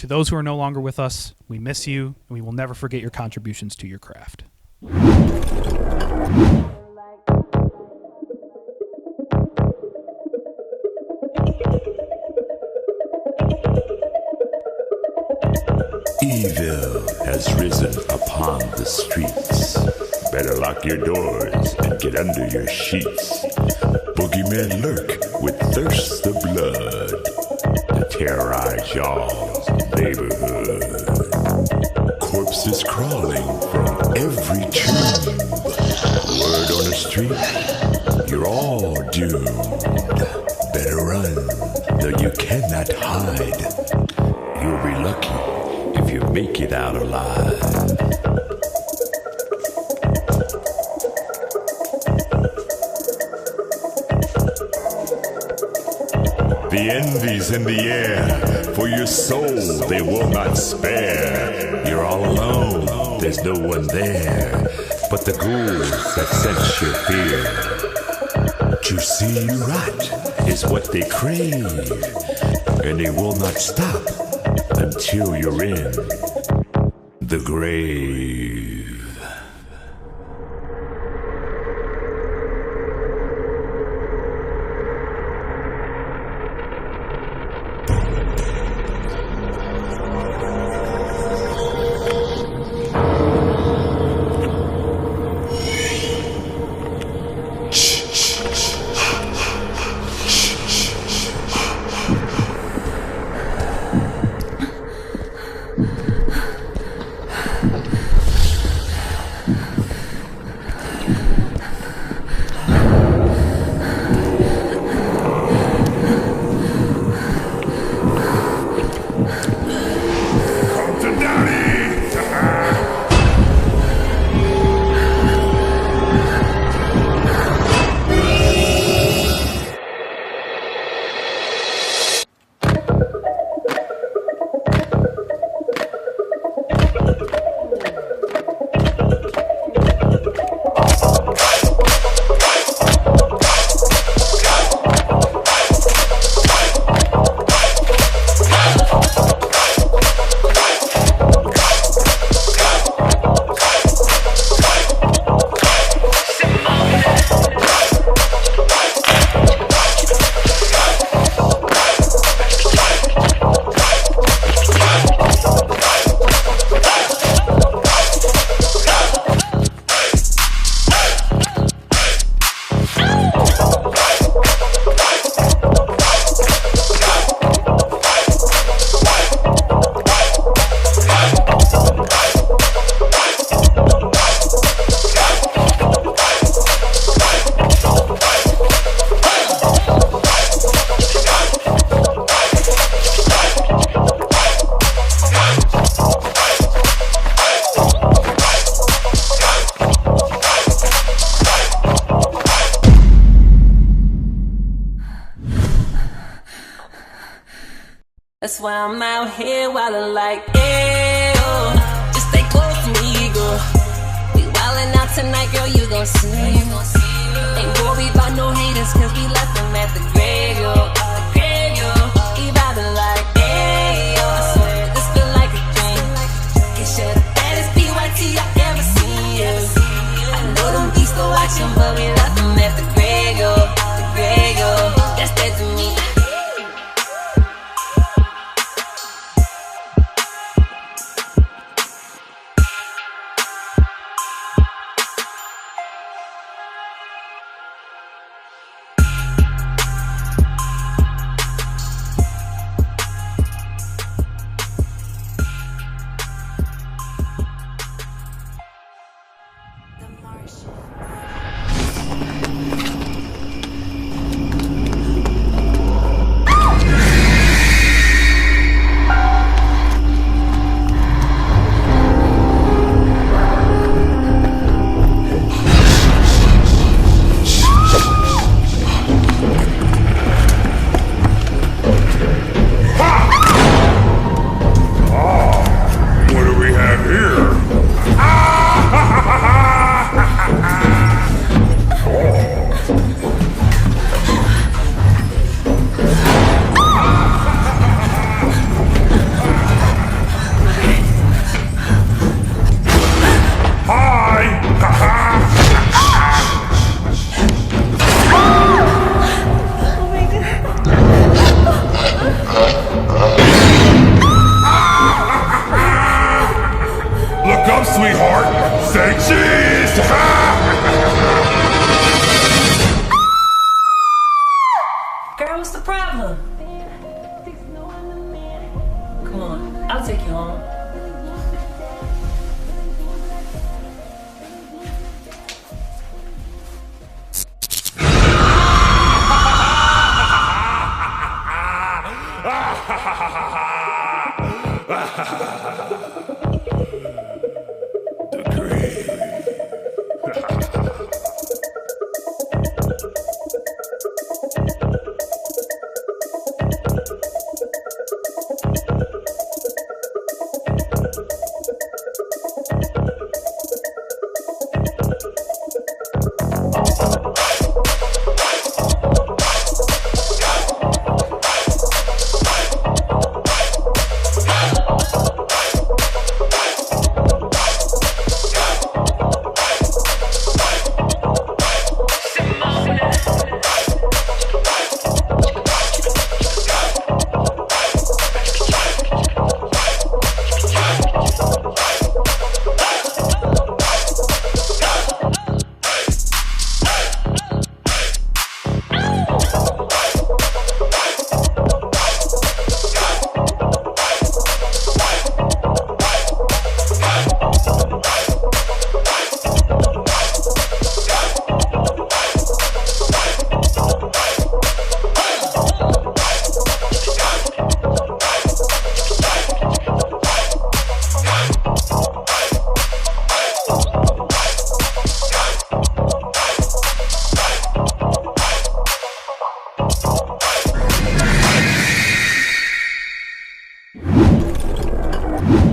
To those who are no longer with us, we miss you, and we will never forget your contributions to your craft. Evil has risen upon the streets. Better lock your doors and get under your sheets. Boogeymen lurk with thirst of blood to terrorize y'all's neighborhood. Corpses crawling from every tomb. Word on the street, you're all doomed. Better run, though you cannot hide. You'll be lucky if you make it out alive. The envy's in the air, for your soul they will not spare. You're all alone, there's no one there, but the ghouls that sense your fear. To see you rot is what they crave, and they will not stop until you're in the grave. That's why I'm out here wildin' like, ew. Just stay close to me, girl. We wildin' out tonight, girl, you gon' see. Ain't worried about no haters, cause we left them at the grave, yo. We vibin' like, ew. I swear this feel like a dream. Can't share the baddest BYT I ever seen, yeah. I know them beats still watching, but we left them at the grave, yo. That's dead to me. up, sweetheart. Say cheese. Girl, what's the problem? Come on, I'll take you home.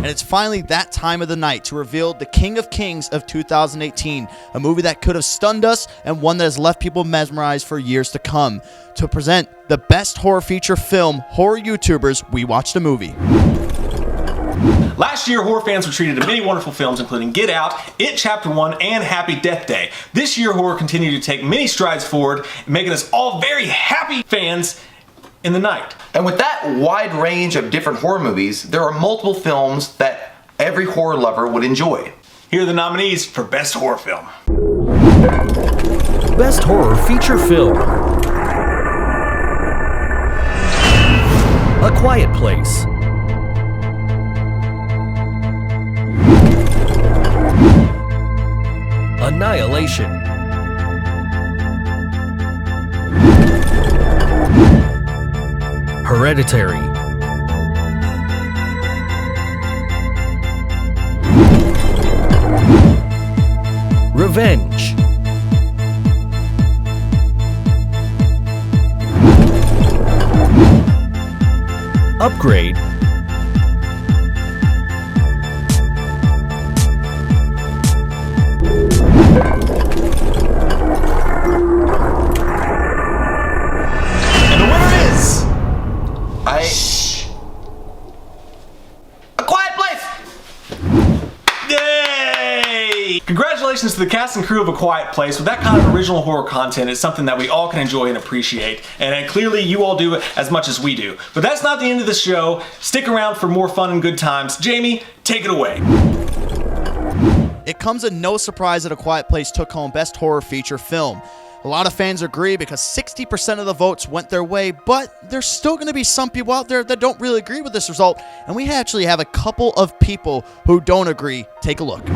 It's finally that time of the night to reveal the King of Kings of 2018, a movie that could have stunned us and one that has left people mesmerized for years to come. To present the best horror feature film, horror YouTubers, We Watched a Movie. Last year, horror fans were treated to many wonderful films, including Get Out, It Chapter 1, and Happy Death Day. This year, horror continued to take many strides forward, making us all very happy fans in the night. And with that wide range of different horror movies, there are multiple films that every horror lover would enjoy. Here are the nominees for Best Horror Film. Best Horror Feature Film. A Quiet Place. Annihilation. Hereditary. Revenge. Upgrade. And the winner is... A Quiet Place! Yay! Congratulations to the cast and crew of A Quiet Place. With that kind of original horror content, it's something that we all can enjoy and appreciate. And clearly you all do it as much as we do. But that's not the end of the show. Stick around for more fun and good times. Jamie, take it away. It comes as no surprise that A Quiet Place took home Best Horror Feature Film. A lot of fans agree because 60% of the votes went their way, but there's still going to be some people out there that don't really agree with this result, and we actually have a couple of people who don't agree. Take a look.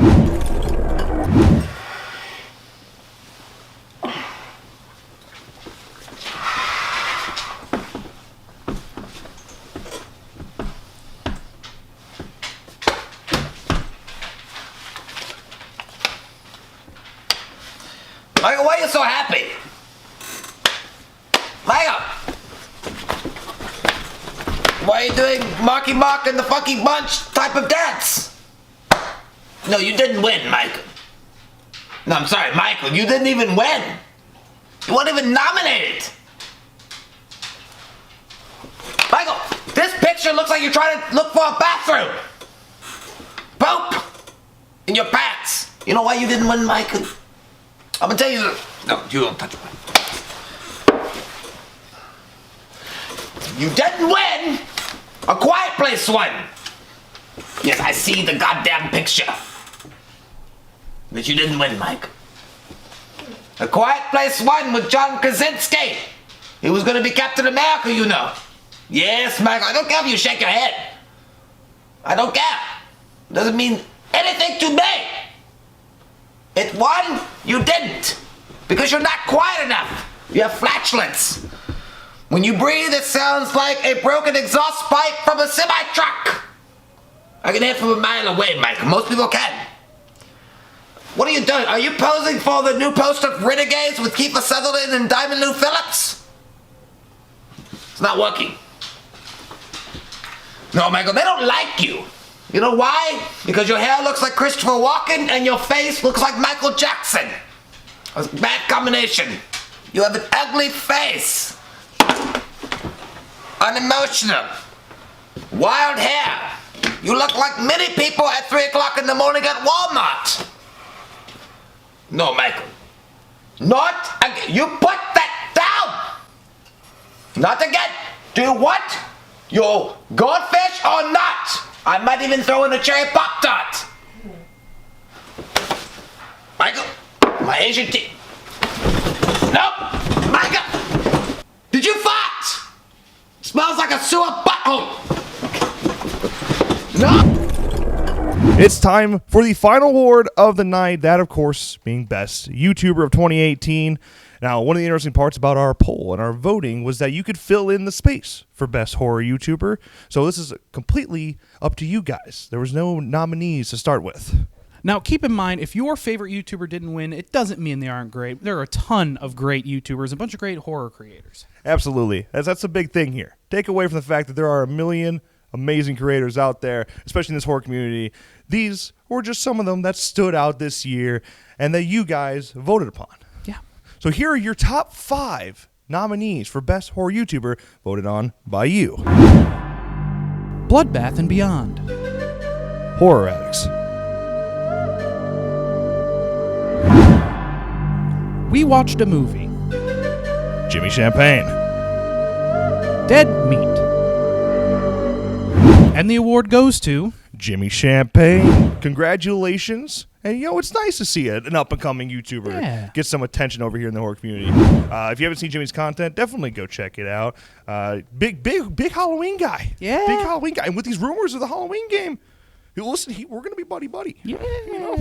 Michael, why are you so happy? Michael! Why are you doing Marky Mark and the Funky Bunch type of dance? No, you didn't win, Michael. No, I'm sorry, Michael, you didn't even win. You weren't even nominated. Michael, this picture looks like you're trying to look for a bathroom. Poop in your pants. You know why you didn't win, Michael? I'm gonna tell you. No, you don't touch me. You didn't win. A Quiet Place won. Yes, I see the goddamn picture. But you didn't win, Mike. A Quiet Place 1 with John Krasinski. He was going to be Captain America, you know. Yes, Michael, I don't care if you shake your head. I don't care. It doesn't mean anything to me. It won, you didn't. Because you're not quiet enough. You have flatulence. When you breathe, it sounds like a broken exhaust pipe from a semi-truck. I can hear from a mile away, Michael. Most people can. What are you doing? Are you posing for the new poster of Renegades with Kiefer Sutherland and Diamond Lou Phillips? It's not working. No, Michael, they don't like you. You know why? Because your hair looks like Christopher Walken and your face looks like Michael Jackson. It's a bad combination. You have an ugly face. Unemotional. Wild hair. You look like many people at 3 o'clock in the morning at Walmart. No, Michael. Not again. You put that down. Not again. Do you want your goldfish or not? I might even throw in a cherry Pop-Tart. Michael, my Asian tea. No, Michael. Did you fart? Smells like a sewer butthole. No. It's time for the final award of the night, that, of course, being Best YouTuber of 2018. Now, one of the interesting parts about our poll and our voting was that you could fill in the space for Best Horror YouTuber. So this is completely up to you guys. There was no nominees to start with. Now, keep in mind, if your favorite YouTuber didn't win, it doesn't mean they aren't great. There are a ton of great YouTubers, a bunch of great horror creators. Absolutely. That's a big thing here. Take away from the fact that there are a million amazing creators out there, especially in this horror community. These were just some of them that stood out this year and that you guys voted upon. Yeah. So here are your top 5 nominees for Best Horror YouTuber voted on by you. Bloodbath and Beyond. Horror Addicts. We Watched a Movie. Jimmy Champagne. Dead Meat. And the award goes to Jimmy Champagne. Congratulations. And, you know, it's nice to see an up-and-coming YouTuber get some attention over here in the horror community. If you haven't seen Jimmy's content, definitely go check it out. Big Halloween guy. Yeah. Big Halloween guy. And with these rumors of the Halloween game, listen, we're going to be buddy-buddy. Yeah. You know?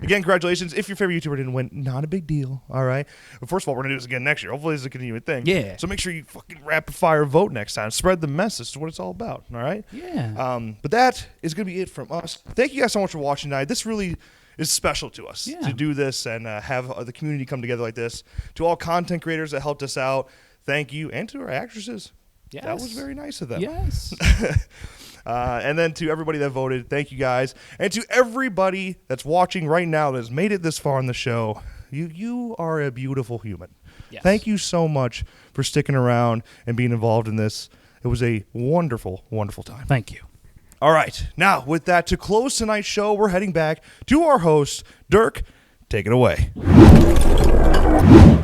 Again, congratulations. If your favorite YouTuber didn't win, not a big deal, all right? But first of all, we're going to do this again next year. Hopefully this is a continuing thing. Yeah. So make sure you fucking rapid-fire vote next time. Spread the message. That's what it's all about, all right? Yeah. But that is going to be it from us. Thank you guys so much for watching tonight. This really is special to us to do this and have the community come together like this. To all content creators that helped us out, thank you. And to our actresses. Yes. That was very nice of them. Yes. And then to everybody that voted, thank you guys. And to everybody that's watching right now that has made it this far in the show, you are a beautiful human. Yes. Thank you so much for sticking around and being involved in this. It was a wonderful, wonderful time. Thank you. All right. Now, with that, to close tonight's show, we're heading back to our host, Dirk. Take it away.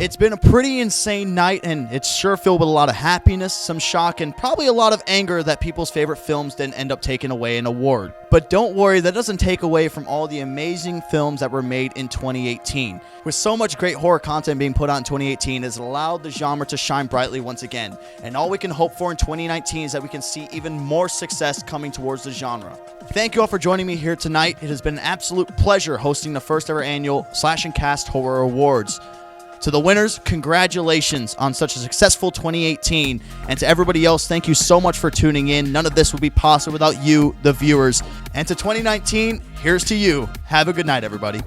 It's been a pretty insane night, and it's sure filled with a lot of happiness, some shock, and probably a lot of anger that people's favorite films didn't end up taking away an award. But don't worry, that doesn't take away from all the amazing films that were made in 2018. With so much great horror content being put out in 2018, it's allowed the genre to shine brightly once again. And all we can hope for in 2019 is that we can see even more success coming towards the genre. Thank you all for joining me here tonight. It has been an absolute pleasure hosting the first ever annual Slash and Cast Horror Awards. To the winners, congratulations on such a successful 2018. And to everybody else, thank you so much for tuning in. None of this would be possible without you, the viewers. And to 2019, here's to you. Have a good night, everybody.